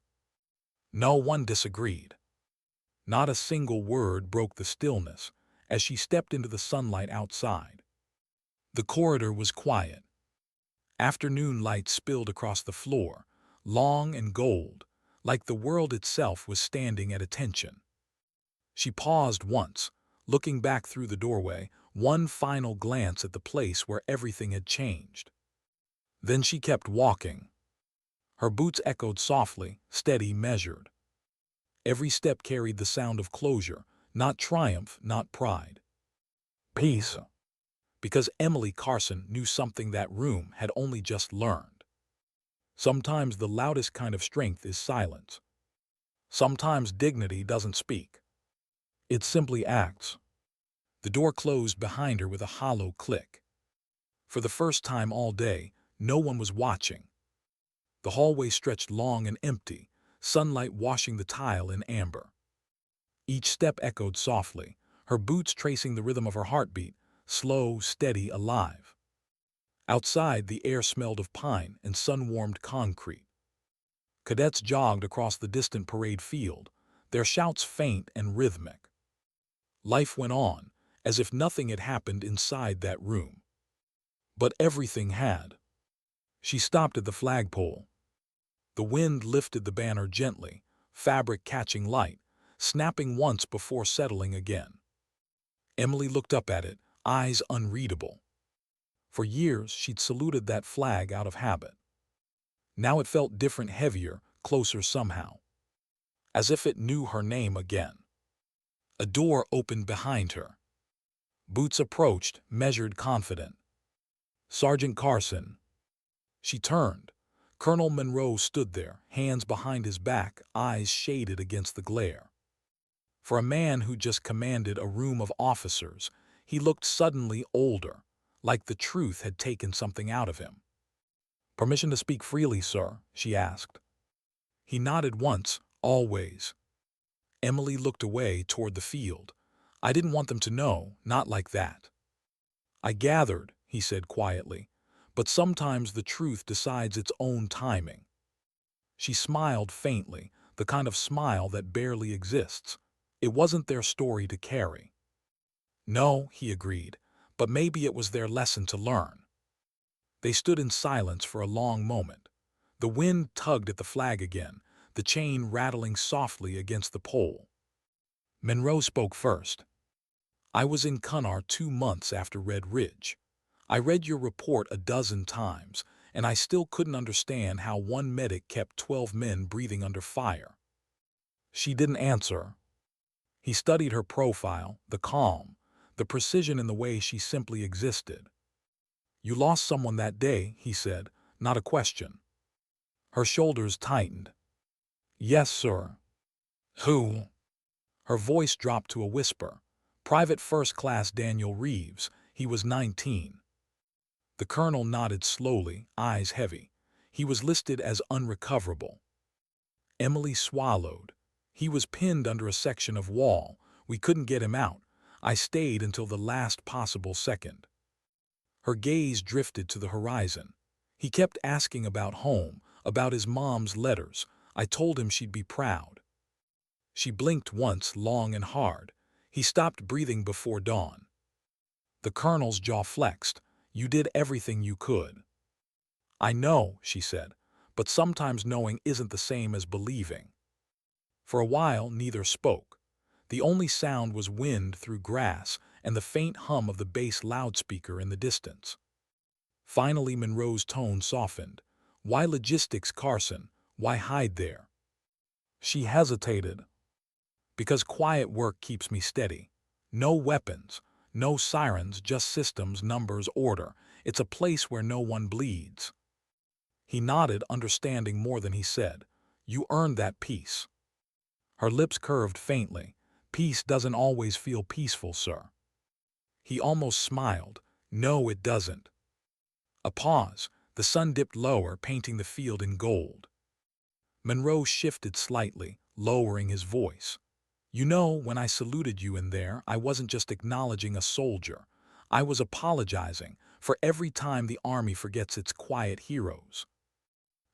No one disagreed. Not a single word broke the stillness as she stepped into the sunlight outside. The corridor was quiet. Afternoon light spilled across the floor, long and gold, like the world itself was standing at attention. She paused once, looking back through the doorway, one final glance at the place where everything had changed. Then she kept walking. Her boots echoed softly, steady, measured. Every step carried the sound of closure, not triumph, not pride. Peace. Because Emily Carson knew something that room had only just learned. Sometimes the loudest kind of strength is silence. Sometimes dignity doesn't speak. It simply acts. The door closed behind her with a hollow click. For the first time all day, no one was watching. The hallway stretched long and empty, sunlight washing the tile in amber. Each step echoed softly, her boots tracing the rhythm of her heartbeat, slow, steady, alive. Outside, the air smelled of pine and sun-warmed concrete. Cadets jogged across the distant parade field, their shouts faint and rhythmic. Life went on, as if nothing had happened inside that room. But everything had. She stopped at the flagpole. The wind lifted the banner gently, fabric catching light, snapping once before settling again. Emily looked up at it, eyes unreadable. For years, she'd saluted that flag out of habit. Now it felt different, heavier, closer somehow. As if it knew her name again. A door opened behind her. Boots approached, measured, confident. Sergeant Carson. She turned. Colonel Monroe stood there, hands behind his back, eyes shaded against the glare. For a man who just commanded a room of officers, he looked suddenly older, like the truth had taken something out of him. "Permission to speak freely, sir?" she asked. He nodded once, always. Emily looked away toward the field. "I didn't want them to know, not like that." "I gathered," he said quietly, "but sometimes the truth decides its own timing." She smiled faintly, the kind of smile that barely exists. It wasn't their story to carry. "No," he agreed, "but maybe it was their lesson to learn." They stood in silence for a long moment. The wind tugged at the flag again, the chain rattling softly against the pole. Monroe spoke first. "I was in Cunnar 2 months after Red Ridge. I read your report a dozen times, and I still couldn't understand how one medic kept 12 men breathing under fire." She didn't answer. He studied her profile, the calm, the precision in the way she simply existed. "You lost someone that day," he said, not a question. Her shoulders tightened. "Yes, sir." "Who?" Her voice dropped to a whisper. "Private First Class Daniel Reeves. He was 19. The colonel nodded slowly, eyes heavy. He was listed as unrecoverable. Emily swallowed. "He was pinned under a section of wall. We couldn't get him out. I stayed until the last possible second." Her gaze drifted to the horizon. "He kept asking about home, about his mom's letters. I told him she'd be proud." She blinked once, long and hard. He stopped breathing before dawn. The colonel's jaw flexed. "You did everything you could." "I know," she said, "but sometimes knowing isn't the same as believing." For a while, neither spoke. The only sound was wind through grass and the faint hum of the bass loudspeaker in the distance. Finally, Monroe's tone softened. "Why logistics, Carson? Why hide there?" She hesitated. "Because quiet work keeps me steady. No weapons, no sirens, just systems, numbers, order. It's a place where no one bleeds." He nodded, understanding more than he said. "You earned that peace." Her lips curved faintly. "Peace doesn't always feel peaceful, sir." He almost smiled. "No, it doesn't." A pause. The sun dipped lower, painting the field in gold. Monroe shifted slightly, lowering his voice. "You know, when I saluted you in there, I wasn't just acknowledging a soldier. I was apologizing for every time the Army forgets its quiet heroes."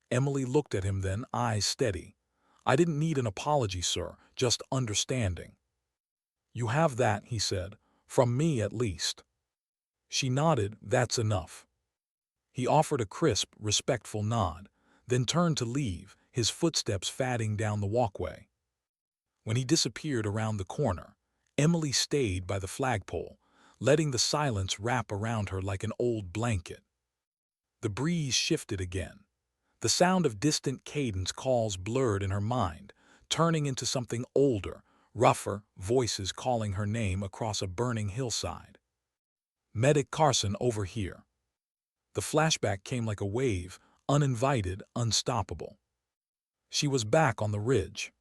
Emily looked at him then, eyes steady. "I didn't need an apology, sir, just understanding." "You have that," he said, "from me at least." She nodded. "That's enough." He offered a crisp, respectful nod, then turned to leave, his footsteps fading down the walkway. When he disappeared around the corner, Emily stayed by the flagpole, letting the silence wrap around her like an old blanket. The breeze shifted again. The sound of distant cadence calls blurred in her mind, turning into something older, rougher, voices calling her name across a burning hillside. Medic Carson over here. The flashback came like a wave, uninvited, unstoppable. She was back on the ridge.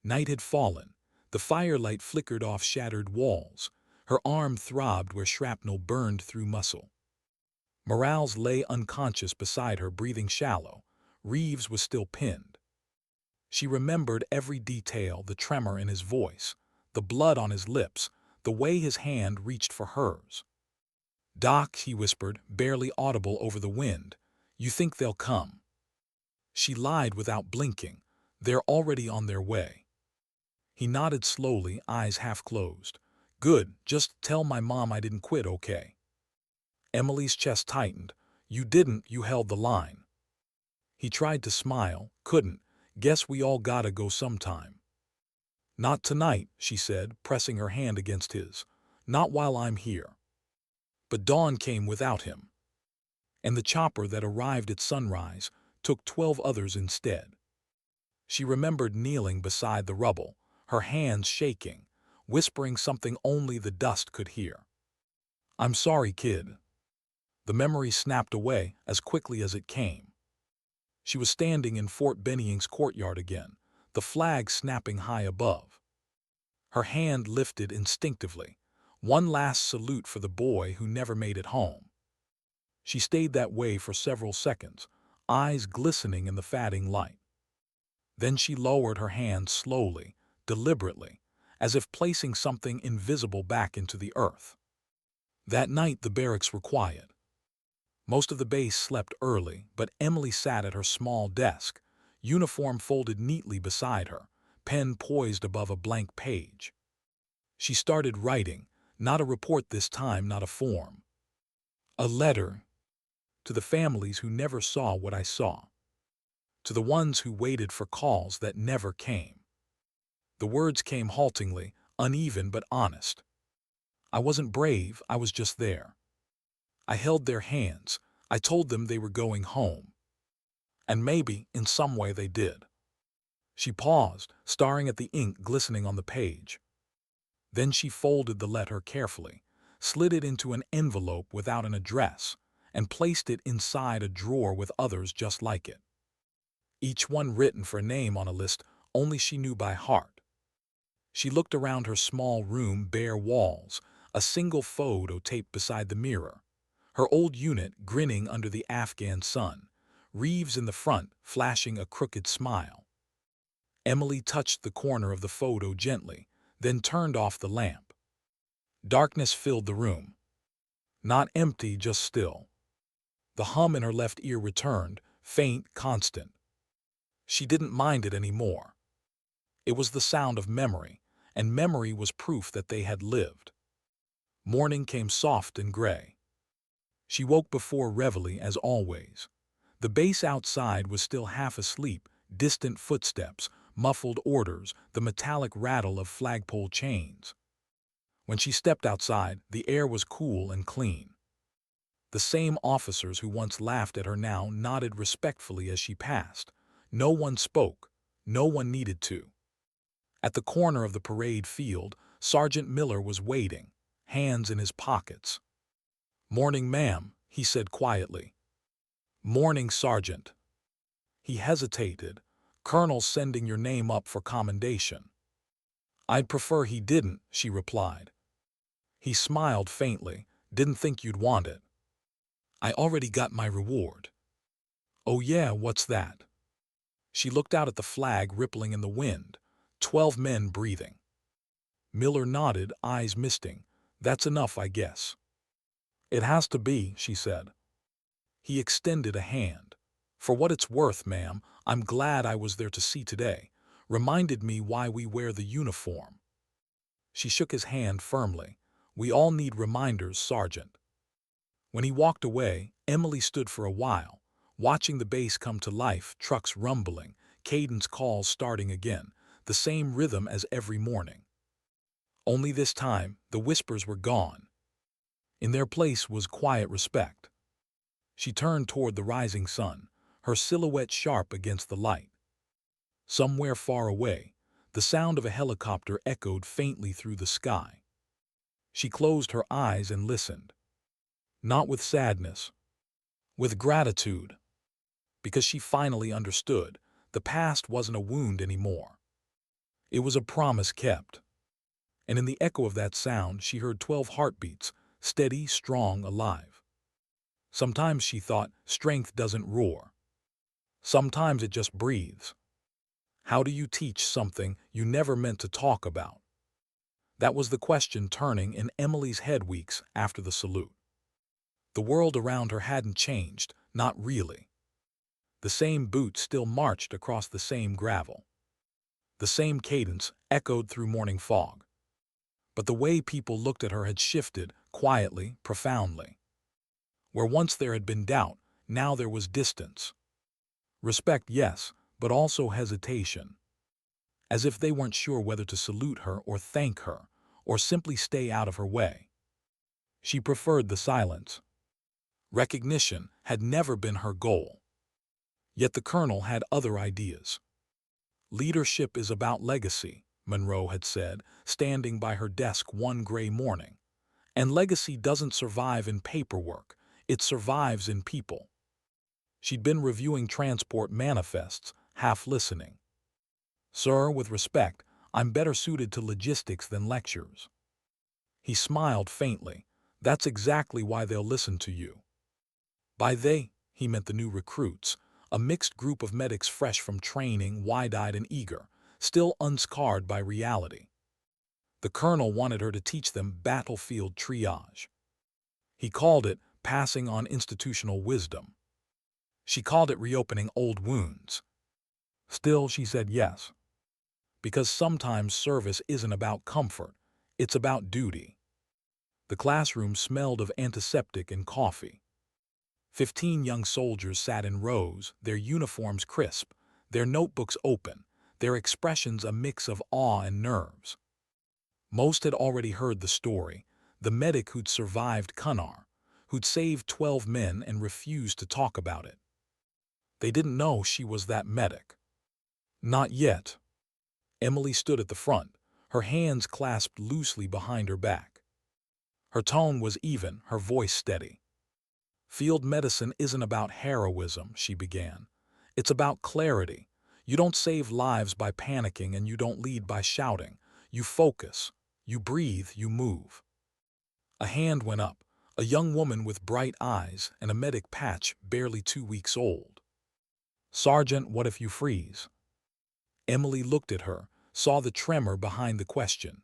Night had fallen. The firelight flickered off shattered walls. Her arm throbbed where shrapnel burned through muscle. Morales lay unconscious beside her, breathing shallow. Reeves was still pinned. She remembered every detail, the tremor in his voice, the blood on his lips, the way his hand reached for hers. "Doc," he whispered, barely audible over the wind, "you think they'll come?" She lied without blinking. "They're already on their way." He nodded slowly, eyes half closed. "Good, just tell my mom I didn't quit, okay?" Emily's chest tightened. "You didn't, you held the line." He tried to smile, couldn't. "Guess we all gotta go sometime." "Not tonight," she said, pressing her hand against his. "Not while I'm here." But dawn came without him. And the chopper that arrived at sunrise took 12 others instead. She remembered kneeling beside the rubble, her hands shaking, whispering something only the dust could hear. "I'm sorry, kid." The memory snapped away as quickly as it came. She was standing in Fort Bennink's courtyard again, the flag snapping high above. Her hand lifted instinctively, one last salute for the boy who never made it home. She stayed that way for several seconds, eyes glistening in the fading light. Then she lowered her hand slowly, deliberately, as if placing something invisible back into the earth. That night the barracks were quiet. Most of the base slept early, but Emily sat at her small desk, uniform folded neatly beside her, pen poised above a blank page. She started writing, not a report this time, not a form. A letter to the families who never saw what I saw. To the ones who waited for calls that never came. The words came haltingly, uneven but honest. I wasn't brave, I was just there. I held their hands. I told them they were going home. And maybe, in some way, they did. She paused, staring at the ink glistening on the page. Then she folded the letter carefully, slid it into an envelope without an address, and placed it inside a drawer with others just like it. Each one written for a name on a list only she knew by heart. She looked around her small room, bare walls, a single photo taped beside the mirror. Her old unit grinning under the Afghan sun, Reeves in the front flashing a crooked smile. Emily touched the corner of the photo gently, then turned off the lamp. Darkness filled the room. Not empty, just still. The hum in her left ear returned, faint, constant. She didn't mind it anymore. It was the sound of memory, and memory was proof that they had lived. Morning came soft and gray. She woke before reveille as always. The base outside was still half asleep, distant footsteps, muffled orders, the metallic rattle of flagpole chains. When she stepped outside, the air was cool and clean. The same officers who once laughed at her now nodded respectfully as she passed. No one spoke. No one needed to. At the corner of the parade field, Sergeant Miller was waiting, hands in his pockets. "Morning, ma'am," he said quietly. "Morning, Sergeant." He hesitated. "Colonel's sending your name up for commendation." "I'd prefer he didn't," she replied. He smiled faintly. "Didn't think you'd want it." "I already got my reward." "Oh yeah, what's that?" She looked out at the flag rippling in the wind, 12 men breathing. Miller nodded, eyes misting. "That's enough, I guess." "It has to be," she said. He extended a hand. "For what it's worth, ma'am, I'm glad I was there to see today. Reminded me why we wear the uniform." She shook his hand firmly. "We all need reminders, Sergeant." When he walked away, Emily stood for a while, watching the base come to life, trucks rumbling, cadence calls starting again, the same rhythm as every morning. Only this time, the whispers were gone. In their place was quiet respect. She turned toward the rising sun, her silhouette sharp against the light. Somewhere far away, the sound of a helicopter echoed faintly through the sky. She closed her eyes and listened. Not with sadness, with gratitude, because she finally understood the past wasn't a wound anymore. It was a promise kept. And in the echo of that sound, she heard 12 heartbeats, steady, strong, alive. Sometimes she thought strength doesn't roar. Sometimes it just breathes. How do you teach something you never meant to talk about? That was the question turning in Emily's head weeks after the salute. The world around her hadn't changed, not really. The same boots still marched across the same gravel. The same cadence echoed through morning fog. But the way people looked at her had shifted, quietly, profoundly. Where once there had been doubt, now there was distance. Respect, yes, but also hesitation. As if they weren't sure whether to salute her or thank her, or simply stay out of her way. She preferred the silence. Recognition had never been her goal. Yet the colonel had other ideas. Leadership is about legacy, Monroe had said, standing by her desk one gray morning. And legacy doesn't survive in paperwork, it survives in people. She'd been reviewing transport manifests, half listening. Sir, with respect, I'm better suited to logistics than lectures. He smiled faintly. That's exactly why they'll listen to you. By they, he meant the new recruits, a mixed group of medics fresh from training, wide-eyed and eager, still unscarred by reality. The colonel wanted her to teach them battlefield triage. He called it passing on institutional wisdom. She called it reopening old wounds. Still, she said yes. Because sometimes service isn't about comfort, it's about duty. The classroom smelled of antiseptic and coffee. 15 young soldiers sat in rows, their uniforms crisp, their notebooks open, their expressions a mix of awe and nerves. Most had already heard the story, the medic who'd survived Cunnar, who'd saved 12 men and refused to talk about it. They didn't know she was that medic. Not yet. Emily stood at the front, her hands clasped loosely behind her back. Her tone was even, her voice steady. Field medicine isn't about heroism, she began. It's about clarity. You don't save lives by panicking and you don't lead by shouting. You focus, you breathe, you move. A hand went up, a young woman with bright eyes and a medic patch barely 2 weeks old. Sergeant, what if you freeze? Emily looked at her, saw the tremor behind the question.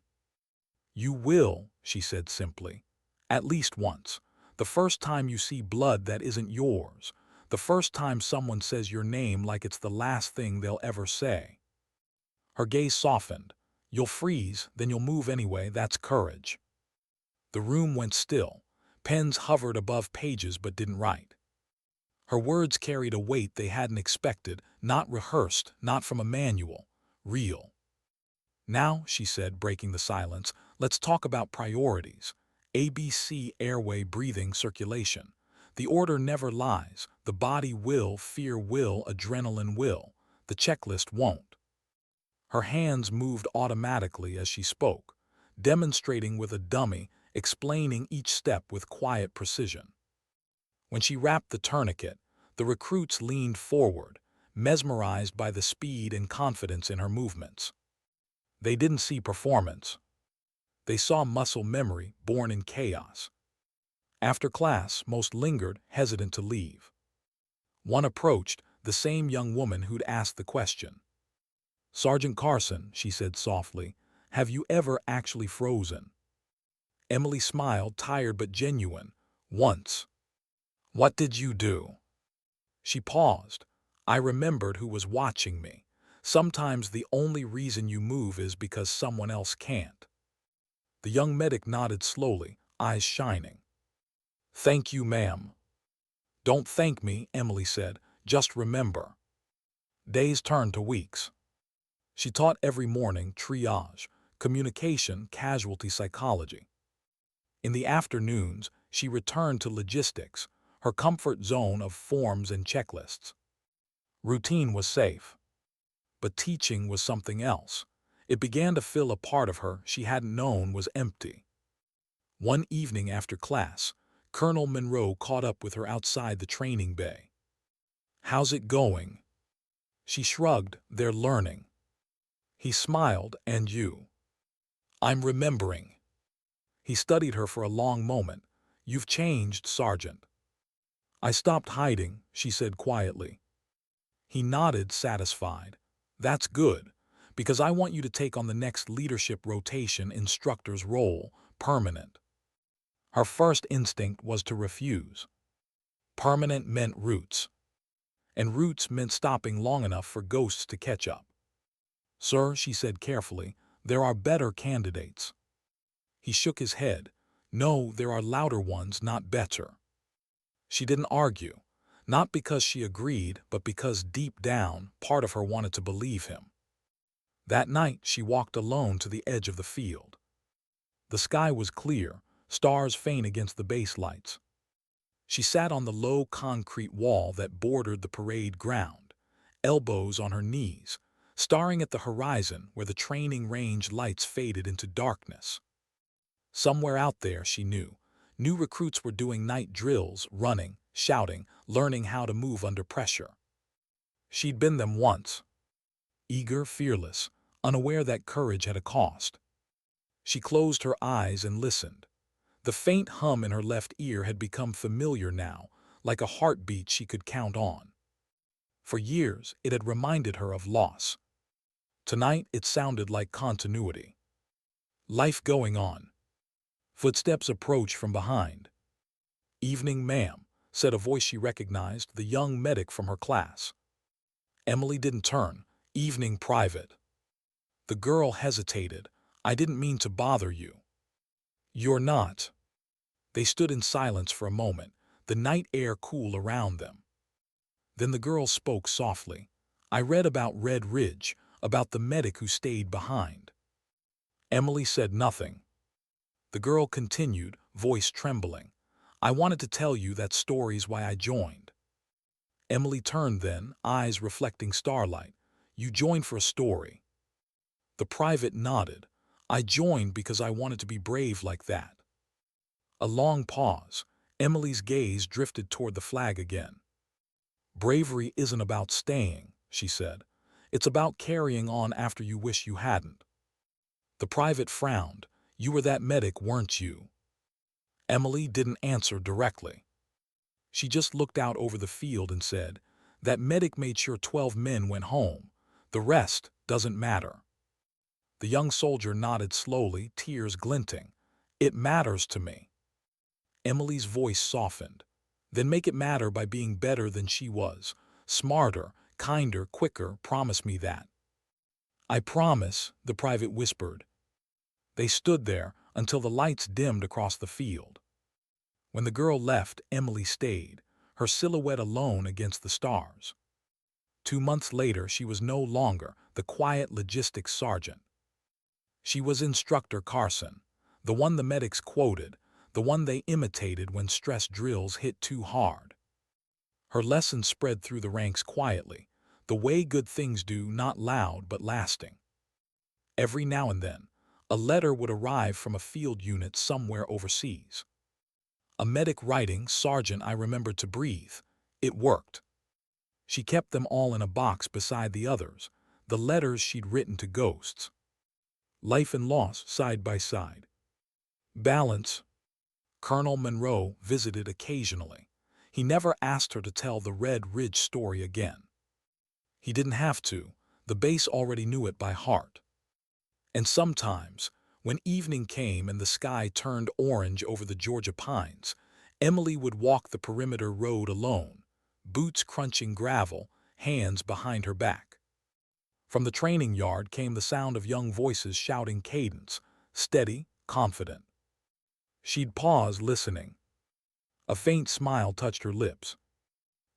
You will, she said simply. At least once. The first time you see blood that isn't yours. The first time someone says your name like it's the last thing they'll ever say. Her gaze softened. You'll freeze, then you'll move anyway, that's courage. The room went still. Pens hovered above pages but didn't write. Her words carried a weight they hadn't expected, not rehearsed, not from a manual. Real. Now, she said, breaking the silence, let's talk about priorities. ABC, airway, breathing, circulation. The order never lies. The body will, fear will, adrenaline will. The checklist won't. Her hands moved automatically as she spoke, demonstrating with a dummy, explaining each step with quiet precision. When she wrapped the tourniquet, the recruits leaned forward, mesmerized by the speed and confidence in her movements. They didn't see performance. They saw muscle memory born in chaos. After class, most lingered, hesitant to leave. One approached, the same young woman who'd asked the question. Sergeant Carson, she said softly, have you ever actually frozen? Emily smiled, tired but genuine. Once. What did you do? She paused. I remembered who was watching me. Sometimes the only reason you move is because someone else can't. The young medic nodded slowly, eyes shining. Thank you, ma'am. Don't thank me, Emily said. Just remember. Days turned to weeks. She taught every morning triage, communication, casualty psychology. In the afternoons, she returned to logistics, her comfort zone of forms and checklists. Routine was safe. But teaching was something else. It began to fill a part of her she hadn't known was empty. One evening after class, Colonel Monroe caught up with her outside the training bay. "How's it going?" She shrugged. "They're learning." He smiled. "And you?" "I'm remembering." He studied her for a long moment. "You've changed, Sergeant." "I stopped hiding," she said quietly. He nodded, satisfied. "That's good, because I want you to take on the next leadership rotation instructor's role, permanent." Her first instinct was to refuse. Permanent meant roots, and roots meant stopping long enough for ghosts to catch up. "Sir," she said carefully, "there are better candidates." He shook his head. "No, there are louder ones, not better." She didn't argue, not because she agreed, but because deep down, part of her wanted to believe him. That night, she walked alone to the edge of the field. The sky was clear, stars faint against the base lights. She sat on the low concrete wall that bordered the parade ground, elbows on her knees, staring at the horizon where the training range lights faded into darkness. Somewhere out there, she knew, new recruits were doing night drills, running, shouting, learning how to move under pressure. She'd been them once. Eager, fearless, unaware that courage had a cost. She closed her eyes and listened. The faint hum in her left ear had become familiar now, like a heartbeat she could count on. For years, it had reminded her of loss. Tonight, it sounded like continuity. Life going on. Footsteps approached from behind. "Evening, ma'am," said a voice she recognized, the young medic from her class. Emily didn't turn. "Evening, Private." The girl hesitated. "I didn't mean to bother you." "You're not." They stood in silence for a moment, the night air cool around them. Then the girl spoke softly. "I read about Red Ridge, about the medic who stayed behind." Emily said nothing. The girl continued, voice trembling. "I wanted to tell you that story's why I joined." Emily turned then, eyes reflecting starlight. "You joined for a story." The private nodded. "I joined because I wanted to be brave like that." A long pause. Emily's gaze drifted toward the flag again. "Bravery isn't about staying," she said. "It's about carrying on after you wish you hadn't." The private frowned. "You were that medic, weren't you?" Emily didn't answer directly. She just looked out over the field and said, "That medic made sure 12 men went home. The rest doesn't matter." The young soldier nodded slowly, tears glinting. "It matters to me." Emily's voice softened. "Then make it matter by being better than she was. Smarter, kinder, quicker, promise me that." "I promise," the private whispered. They stood there until the lights dimmed across the field. When the girl left, Emily stayed, her silhouette alone against the stars. 2 months later, she was no longer the quiet logistics sergeant. She was Instructor Carson, the one the medics quoted, the one they imitated when stress drills hit too hard. Her lessons spread through the ranks quietly, the way good things do, not loud but lasting. Every now and then, a letter would arrive from a field unit somewhere overseas. A medic writing, "Sergeant, I remembered to breathe." It worked. She kept them all in a box beside the others, the letters she'd written to ghosts. Life and loss side by side. Balance. Colonel Monroe visited occasionally. He never asked her to tell the Red Ridge story again. He didn't have to. The base already knew it by heart. And sometimes, when evening came and the sky turned orange over the Georgia pines, Emily would walk the perimeter road alone, boots crunching gravel, hands behind her back. From the training yard came the sound of young voices shouting cadence, steady, confident. She'd pause, listening. A faint smile touched her lips.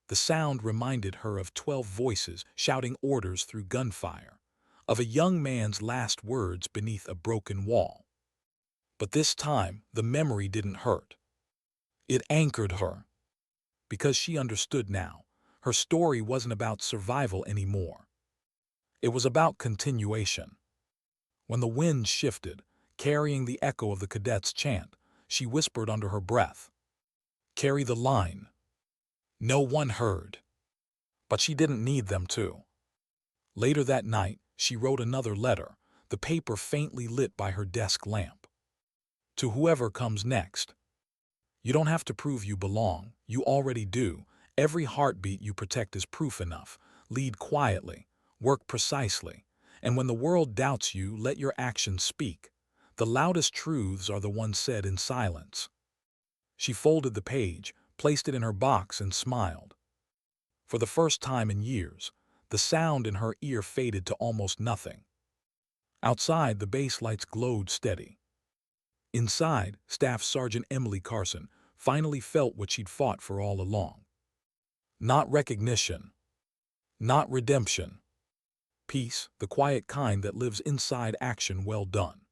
The sound reminded her of 12 voices shouting orders through gunfire, of a young man's last words beneath a broken wall. But this time, the memory didn't hurt. It anchored her. Because she understood now, her story wasn't about survival anymore. It was about continuation. When the wind shifted, carrying the echo of the cadets' chant, she whispered under her breath, Carry the line. No one heard. But she didn't need them to. Later that night, she wrote another letter, the paper faintly lit by her desk lamp. To whoever comes next. You don't have to prove you belong. You already do. Every heartbeat you protect is proof enough. Lead quietly. Work precisely. And when the world doubts you, let your actions speak. The loudest truths are the ones said in silence. She folded the page, placed it in her box, and smiled. For the first time in years, the sound in her ear faded to almost nothing. Outside, the base lights glowed steady. Inside, Staff Sergeant Emily Carson finally felt what she'd fought for all along. Not recognition. Not redemption. Peace, the quiet kind that lives inside action well done.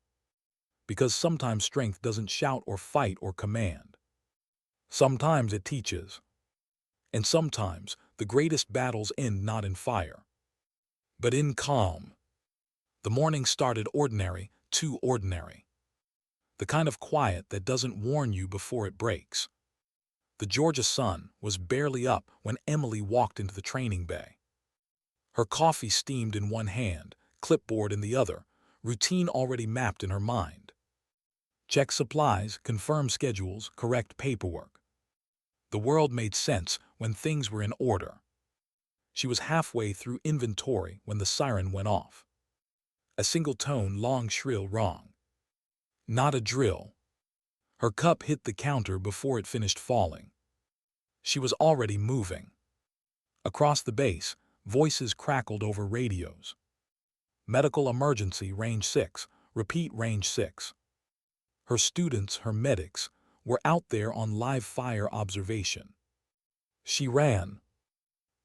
Because sometimes strength doesn't shout or fight or command. Sometimes it teaches. And sometimes the greatest battles end not in fire, but in calm. The morning started ordinary, too ordinary. The kind of quiet that doesn't warn you before it breaks. The Georgia sun was barely up when Emily walked into the training bay. Her coffee steamed in one hand, clipboard in the other, routine already mapped in her mind. Check supplies, confirm schedules, correct paperwork. The world made sense when things were in order. She was halfway through inventory when the siren went off. A single tone, long, shrill, wrong. Not a drill. Her cup hit the counter before it finished falling. She was already moving. Across the base, voices crackled over radios. Medical emergency, range 6, repeat range 6. Her students, her medics, were out there on live fire observation. She ran.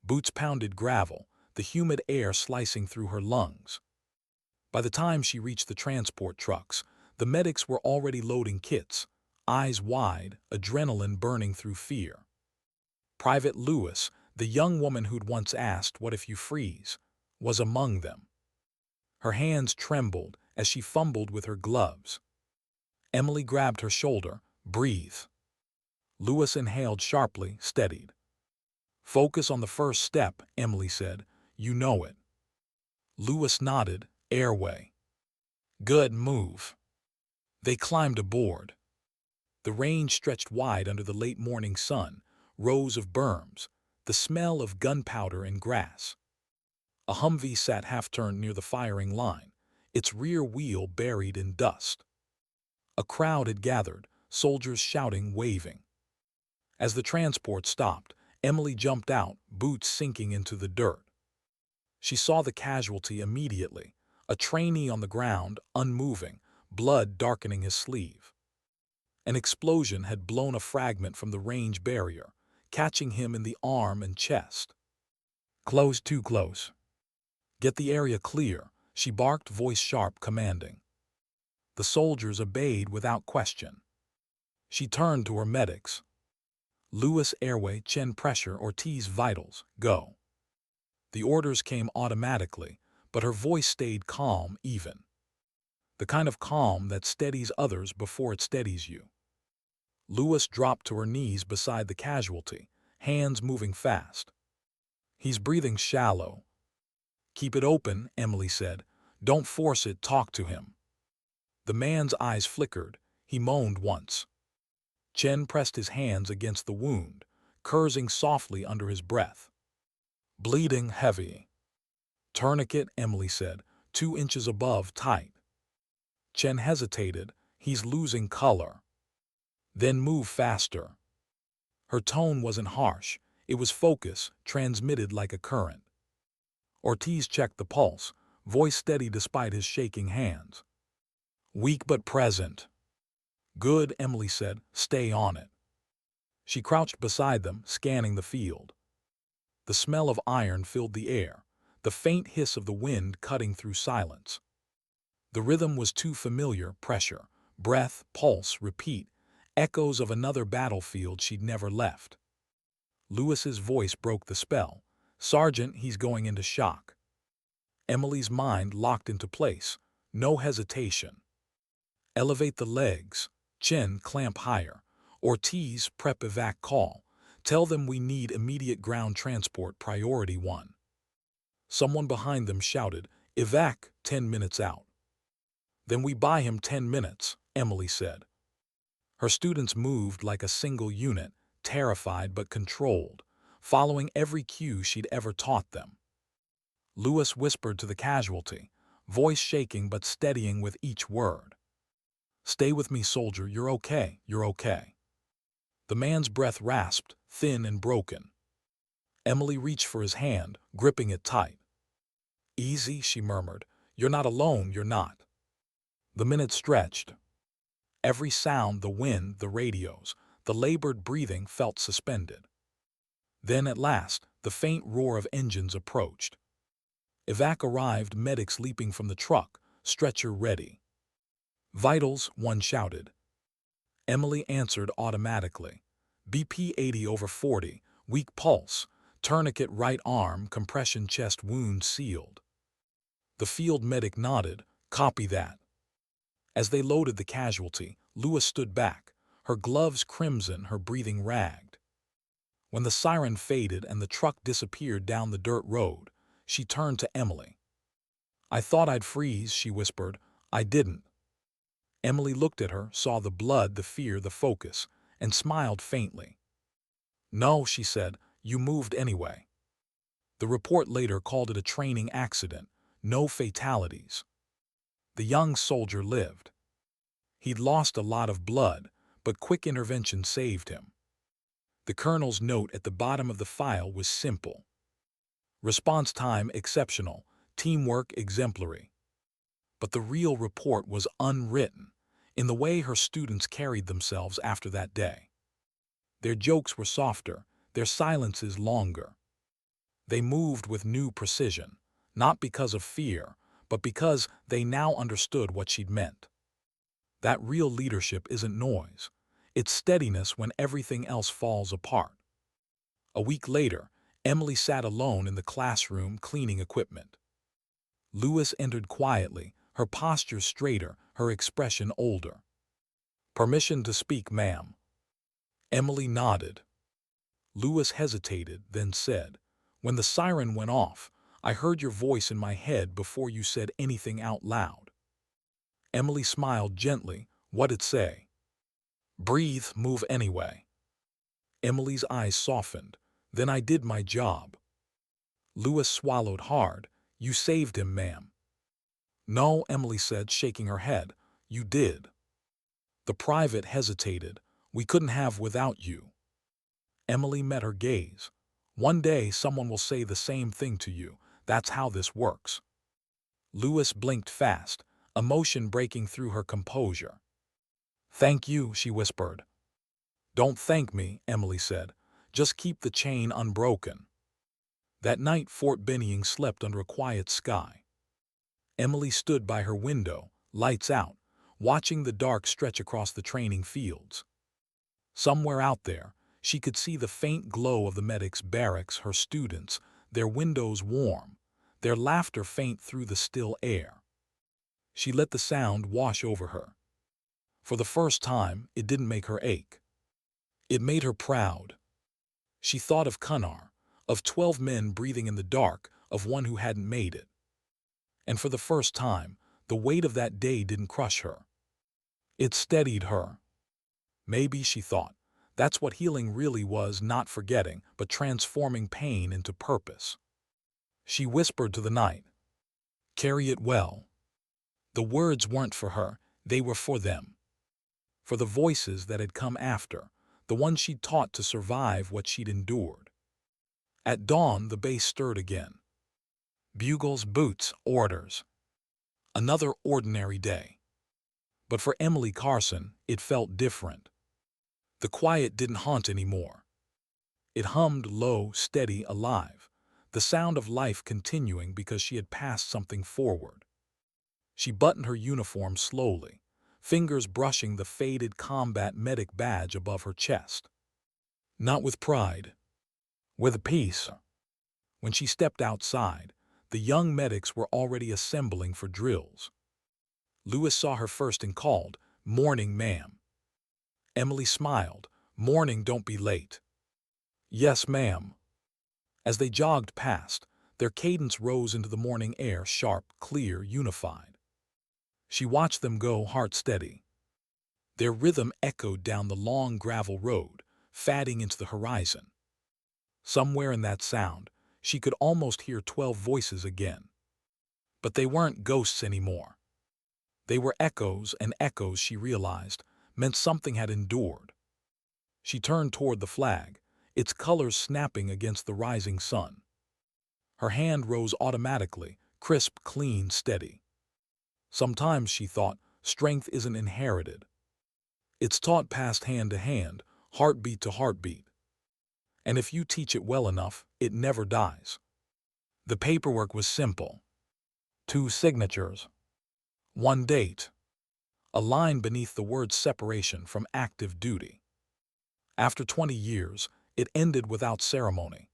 Boots pounded gravel, the humid air slicing through her lungs. By the time she reached the transport trucks, the medics were already loading kits, eyes wide, adrenaline burning through fear. Private Lewis, the young woman who'd once asked, "What if you freeze?" was among them. Her hands trembled as she fumbled with her gloves. Emily grabbed her shoulder. "Breathe." Lewis inhaled sharply, steadied. "Focus on the first step," Emily said. "You know it." Lewis nodded. "Airway." "Good move." They climbed aboard. The range stretched wide under the late morning sun, rows of berms, the smell of gunpowder and grass. A Humvee sat half-turned near the firing line, its rear wheel buried in dust. A crowd had gathered, soldiers shouting, waving. As the transport stopped, Emily jumped out, boots sinking into the dirt. She saw the casualty immediately, a trainee on the ground, unmoving, blood darkening his sleeve. An explosion had blown a fragment from the range barrier, catching him in the arm and chest. "Close, too close." "Get the area clear," she barked, voice sharp, commanding. The soldiers obeyed without question. She turned to her medics. "Lewis, airway, Chen, pressure, Ortiz, vitals, go." The orders came automatically, but her voice stayed calm, even. The kind of calm that steadies others before it steadies you. Lewis dropped to her knees beside the casualty, hands moving fast. "He's breathing shallow." "Keep it open," Emily said. "Don't force it, talk to him." The man's eyes flickered. He moaned once. Chen pressed his hands against the wound, cursing softly under his breath. "Bleeding heavy." "Tourniquet," Emily said, 2 inches above, tight. Chen hesitated. "He's losing color." "Then move faster." Her tone wasn't harsh. It was focus, transmitted like a current. Ortiz checked the pulse, voice steady despite his shaking hands. "Weak but present." "Good," Emily said. "Stay on it." She crouched beside them, scanning the field. The smell of iron filled the air, the faint hiss of the wind cutting through silence. The rhythm was too familiar, pressure, breath, pulse, repeat, echoes of another battlefield she'd never left. Lewis's voice broke the spell. "Sergeant, he's going into shock." Emily's mind locked into place. No hesitation. "Elevate the legs." Chen, clamp higher. Ortiz, prep evac call. Tell them we need immediate ground transport, priority 1. Someone behind them shouted, evac, 10 minutes out. Then we buy him 10 minutes, Emily said. Her students moved like a single unit, terrified but controlled, following every cue she'd ever taught them. Lewis whispered to the casualty, voice shaking but steadying with each word. Stay with me, soldier, you're okay, you're okay. The man's breath rasped, thin and broken. Emily reached for his hand, gripping it tight. Easy, she murmured. You're not alone, you're not. The minutes stretched. Every sound, the wind, the radios, the labored breathing felt suspended. Then, at last, the faint roar of engines approached. Evac arrived, medics leaping from the truck, stretcher ready. Vitals, one shouted. Emily answered automatically. BP 80/40, weak pulse, tourniquet right arm, compression chest wound sealed. The field medic nodded, copy that. As they loaded the casualty, Lewis stood back, her gloves crimson, her breathing ragged. When the siren faded and the truck disappeared down the dirt road, she turned to Emily. I thought I'd freeze, she whispered. I didn't. Emily looked at her, saw the blood, the fear, the focus, and smiled faintly. No, she said, you moved anyway. The report later called it a training accident, no fatalities. The young soldier lived. He'd lost a lot of blood, but quick intervention saved him. The colonel's note at the bottom of the file was simple. Response time exceptional, teamwork exemplary. But the real report was unwritten, in the way her students carried themselves after that day. Their jokes were softer, their silences longer. They moved with new precision, not because of fear, but because they now understood what she'd meant. That real leadership isn't noise. It's steadiness when everything else falls apart. A week later, Emily sat alone in the classroom cleaning equipment. Lewis entered quietly, her posture straighter, her expression older. Permission to speak, ma'am. Emily nodded. Lewis hesitated, then said, when the siren went off, I heard your voice in my head before you said anything out loud. Emily smiled gently. What'd it say? Breathe, move anyway. Emily's eyes softened. Then I did my job. Lewis swallowed hard. You saved him, ma'am. No, Emily said, shaking her head. You did. The private hesitated. We couldn't have without you. Emily met her gaze. One day someone will say the same thing to you. That's how this works. Lewis blinked fast, emotion breaking through her composure. Thank you, she whispered. Don't thank me, Emily said. Just keep the chain unbroken. That night Fort Benning slept under a quiet sky. Emily stood by her window, lights out, watching the dark stretch across the training fields. Somewhere out there, she could see the faint glow of the medics' barracks, her students, their windows warm, their laughter faint through the still air. She let the sound wash over her. For the first time, it didn't make her ache. It made her proud. She thought of Cunnar, of 12 men breathing in the dark, of one who hadn't made it. And for the first time, the weight of that day didn't crush her. It steadied her. Maybe, she thought, that's what healing really was, not forgetting, but transforming pain into purpose. She whispered to the night, carry it well. The words weren't for her, they were for them. For the voices that had come after, the ones she'd taught to survive what she'd endured. At dawn, the base stirred again. Bugles, boots, orders. Another ordinary day. But for Emily Carson, it felt different. The quiet didn't haunt anymore. It hummed low, steady, alive, the sound of life continuing because she had passed something forward. She buttoned her uniform slowly, fingers brushing the faded combat medic badge above her chest. Not with pride, with peace. When she stepped outside, the young medics were already assembling for drills. Lewis saw her first and called, "Morning, ma'am." Emily smiled. "Morning, don't be late." "Yes, ma'am." As they jogged past, their cadence rose into the morning air, sharp, clear, unified. She watched them go, heart steady. Their rhythm echoed down the long gravel road, fading into the horizon. Somewhere in that sound, she could almost hear 12 voices again. But they weren't ghosts anymore. They were echoes, and echoes, she realized, meant something had endured. She turned toward the flag, its colors snapping against the rising sun. Her hand rose automatically, crisp, clean, steady. Sometimes, she thought, strength isn't inherited. It's taught, passed hand to hand, heartbeat to heartbeat. And if you teach it well enough, it never dies. The paperwork was simple. 2 signatures. 1 date. A line beneath the word separation from active duty. After 20 years, it ended without ceremony.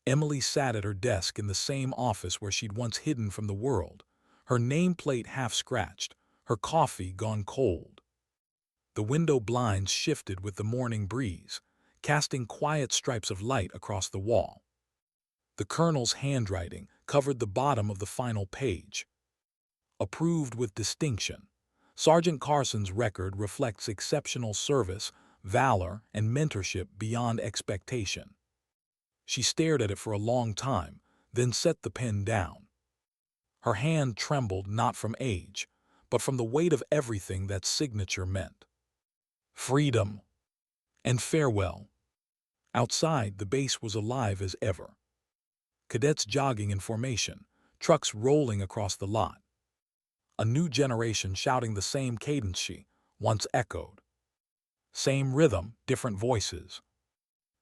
Emily sat at her desk in the same office where she'd once hidden from the world, her nameplate half scratched, her coffee gone cold. The window blinds shifted with the morning breeze, casting quiet stripes of light across the wall. The colonel's handwriting covered the bottom of the final page. Approved with distinction. Sergeant Carson's record reflects exceptional service, valor, and mentorship beyond expectation. She stared at it for a long time, then set the pen down. Her hand trembled not from age, but from the weight of everything that signature meant. Freedom and farewell. Outside, the base was alive as ever. Cadets jogging in formation, trucks rolling across the lot. A new generation shouting the same cadence she once echoed. Same rhythm, different voices.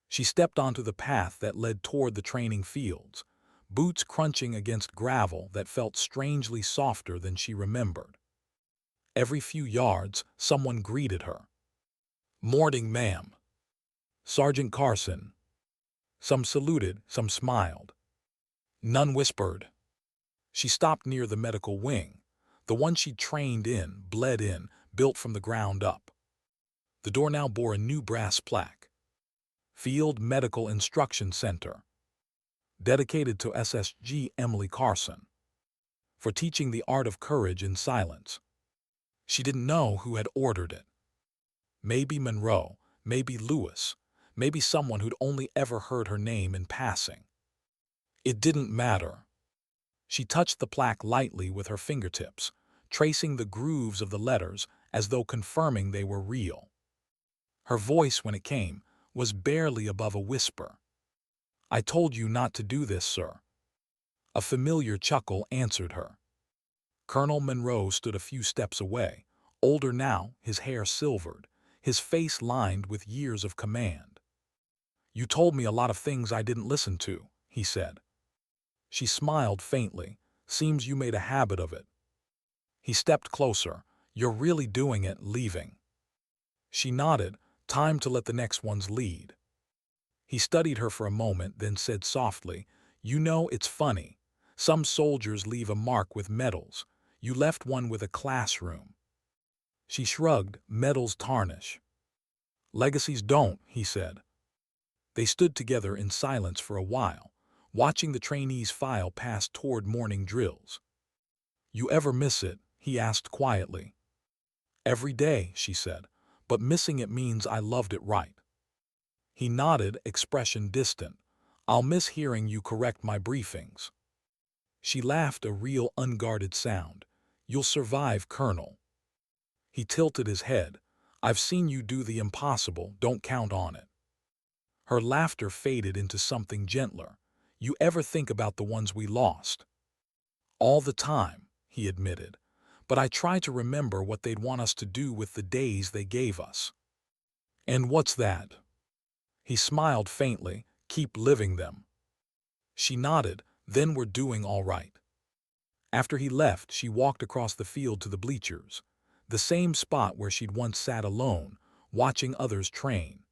She stepped onto the path that led toward the training fields, boots crunching against gravel that felt strangely softer than she remembered. Every few yards, someone greeted her. "Morning, ma'am." "Sergeant Carson." Some saluted, some smiled. None whispered. She stopped near the medical wing, the one she'd trained in, bled in, built from the ground up. The door now bore a new brass plaque. Field Medical Instruction Center. Dedicated to SSG Emily Carson. For teaching the art of courage in silence. She didn't know who had ordered it. Maybe Monroe, maybe Lewis, maybe someone who'd only ever heard her name in passing. It didn't matter. She touched the plaque lightly with her fingertips, tracing the grooves of the letters as though confirming they were real. Her voice, when it came, was barely above a whisper. "I told you not to do this, sir." A familiar chuckle answered her. Colonel Monroe stood a few steps away, older now, his hair silvered, his face lined with years of command. "You told me a lot of things I didn't listen to," he said. She smiled faintly. "Seems you made a habit of it." He stepped closer. "You're really doing it, leaving." She nodded. "Time to let the next ones lead." He studied her for a moment, then said softly, "You know, it's funny. Some soldiers leave a mark with medals. You left one with a classroom." She shrugged. "Medals tarnish." "Legacies don't," he said. They stood together in silence for a while, watching the trainees file past toward morning drills. "You ever miss it?" he asked quietly. "Every day," she said, "but missing it means I loved it right." He nodded, expression distant. "I'll miss hearing you correct my briefings." She laughed, a real unguarded sound. "You'll survive, Colonel." He tilted his head. "I've seen you do the impossible, don't count on it." Her laughter faded into something gentler. "You ever think about the ones we lost?" "All the time," he admitted. "But I try to remember what they'd want us to do with the days they gave us." "And what's that?" He smiled faintly. "Keep living them." She nodded. "Then we're doing all right." After he left, she walked across the field to the bleachers, the same spot where she'd once sat alone, watching others train.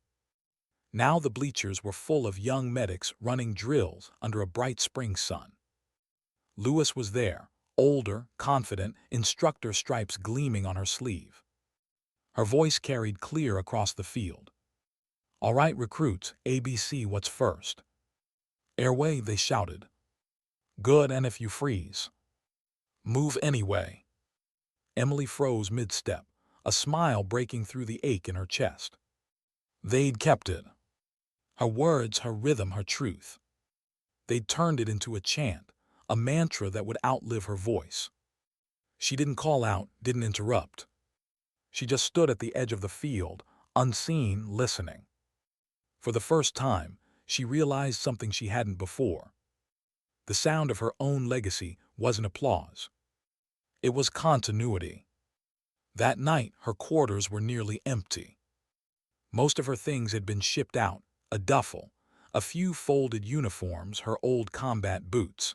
Now the bleachers were full of young medics running drills under a bright spring sun. Lewis was there, older, confident, instructor stripes gleaming on her sleeve. Her voice carried clear across the field. "All right, recruits, ABC, what's first?" "Airway," they shouted. "Good, and if you freeze, move anyway." Emily froze mid-step, a smile breaking through the ache in her chest. They'd kept it. Her words, her rhythm, her truth. They'd turned it into a chant, a mantra that would outlive her voice. She didn't call out, didn't interrupt. She just stood at the edge of the field, unseen, listening. For the first time, she realized something she hadn't before. The sound of her own legacy wasn't applause. It was continuity. That night, her quarters were nearly empty. Most of her things had been shipped out, a duffel, a few folded uniforms, her old combat boots.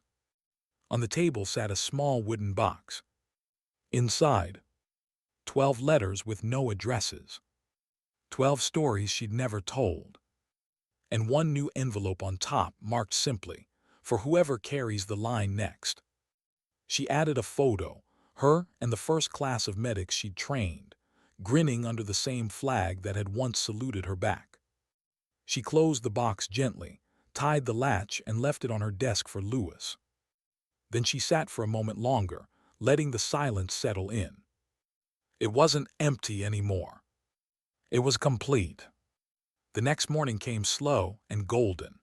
On the table sat a small wooden box. Inside, 12 letters with no addresses. 12 stories she'd never told. And one new envelope on top marked simply, "For whoever carries the line next." She added a photo, her and the first class of medics she'd trained, grinning under the same flag that had once saluted her back. She closed the box gently, tied the latch, and left it on her desk for Lewis. Then she sat for a moment longer, letting the silence settle in. It wasn't empty anymore. It was complete. The next morning came slow and golden.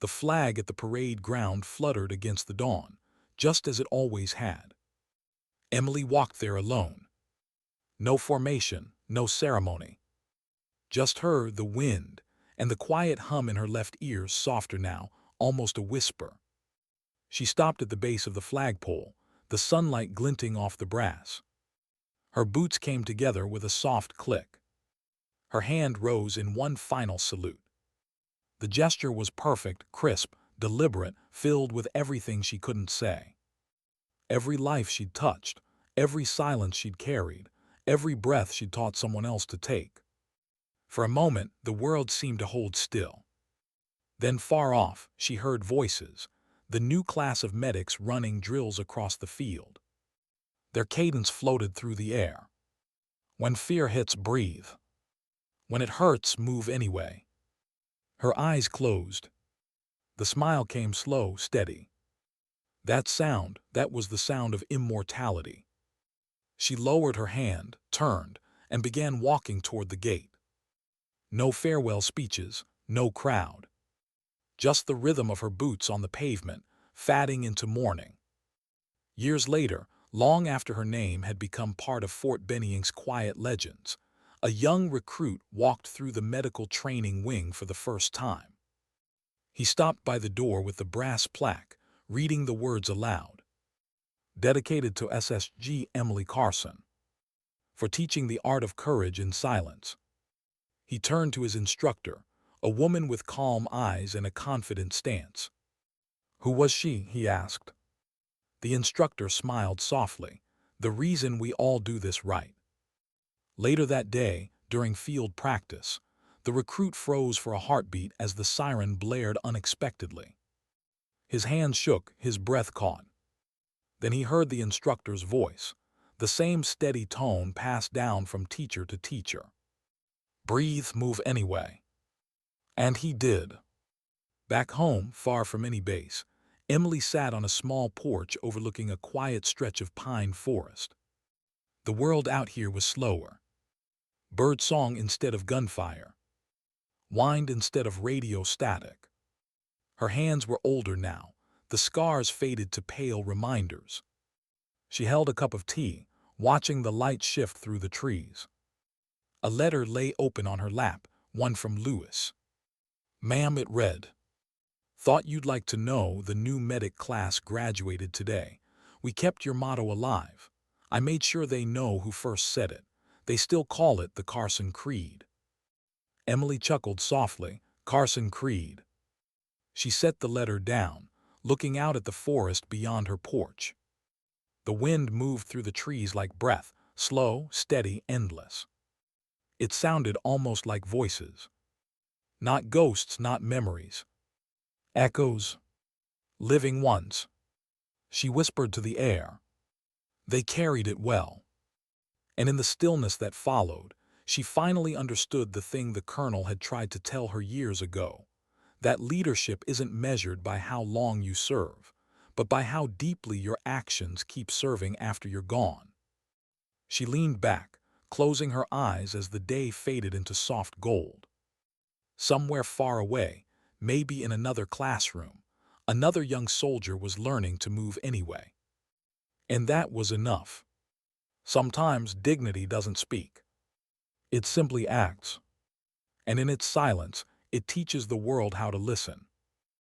The flag at the parade ground fluttered against the dawn, just as it always had. Emily walked there alone. No formation, no ceremony. Just her, the wind, and the quiet hum in her left ear, softer now, almost a whisper. She stopped at the base of the flagpole, the sunlight glinting off the brass. Her boots came together with a soft click. Her hand rose in one final salute. The gesture was perfect, crisp, deliberate, filled with everything she couldn't say. Every life she'd touched, every silence she'd carried, every breath she'd taught someone else to take. For a moment, the world seemed to hold still. Then far off, she heard voices, the new class of medics running drills across the field. Their cadence floated through the air. "When fear hits, breathe. When it hurts, move anyway." Her eyes closed. The smile came slow, steady. That sound, that was the sound of immortality. She lowered her hand, turned, and began walking toward the gate. No farewell speeches, no crowd. Just the rhythm of her boots on the pavement, fading into morning. Years later, long after her name had become part of Fort Bennink's quiet legends, a young recruit walked through the medical training wing for the first time. He stopped by the door with the brass plaque, reading the words aloud. "Dedicated to SSG Emily Carson. For teaching the art of courage in silence." He turned to his instructor, a woman with calm eyes and a confident stance. "Who was she?" he asked. The instructor smiled softly. "The reason we all do this right." Later that day, during field practice, the recruit froze for a heartbeat as the siren blared unexpectedly. His hands shook, his breath caught. Then he heard the instructor's voice, the same steady tone passed down from teacher to teacher. "Breathe, move anyway." And he did. Back home, far from any base, Emily sat on a small porch overlooking a quiet stretch of pine forest. The world out here was slower. Bird song instead of gunfire. Wind instead of radio static. Her hands were older now, the scars faded to pale reminders. She held a cup of tea, watching the light shift through the trees. A letter lay open on her lap, one from Lewis. "Ma'am," it read. "Thought you'd like to know the new medic class graduated today. We kept your motto alive. I made sure they know who first said it. They still call it the Carson Creed." Emily chuckled softly. Carson Creed. She set the letter down, looking out at the forest beyond her porch. The wind moved through the trees like breath, slow, steady, endless. It sounded almost like voices. Not ghosts, not memories. Echoes. Living ones. She whispered to the air. They carried it well. And in the stillness that followed, she finally understood the thing the colonel had tried to tell her years ago, that leadership isn't measured by how long you serve, but by how deeply your actions keep serving after you're gone. She leaned back, closing her eyes as the day faded into soft gold. Somewhere far away, maybe in another classroom, another young soldier was learning to move anyway. And that was enough. Sometimes dignity doesn't speak. It simply acts. And in its silence, it teaches the world how to listen.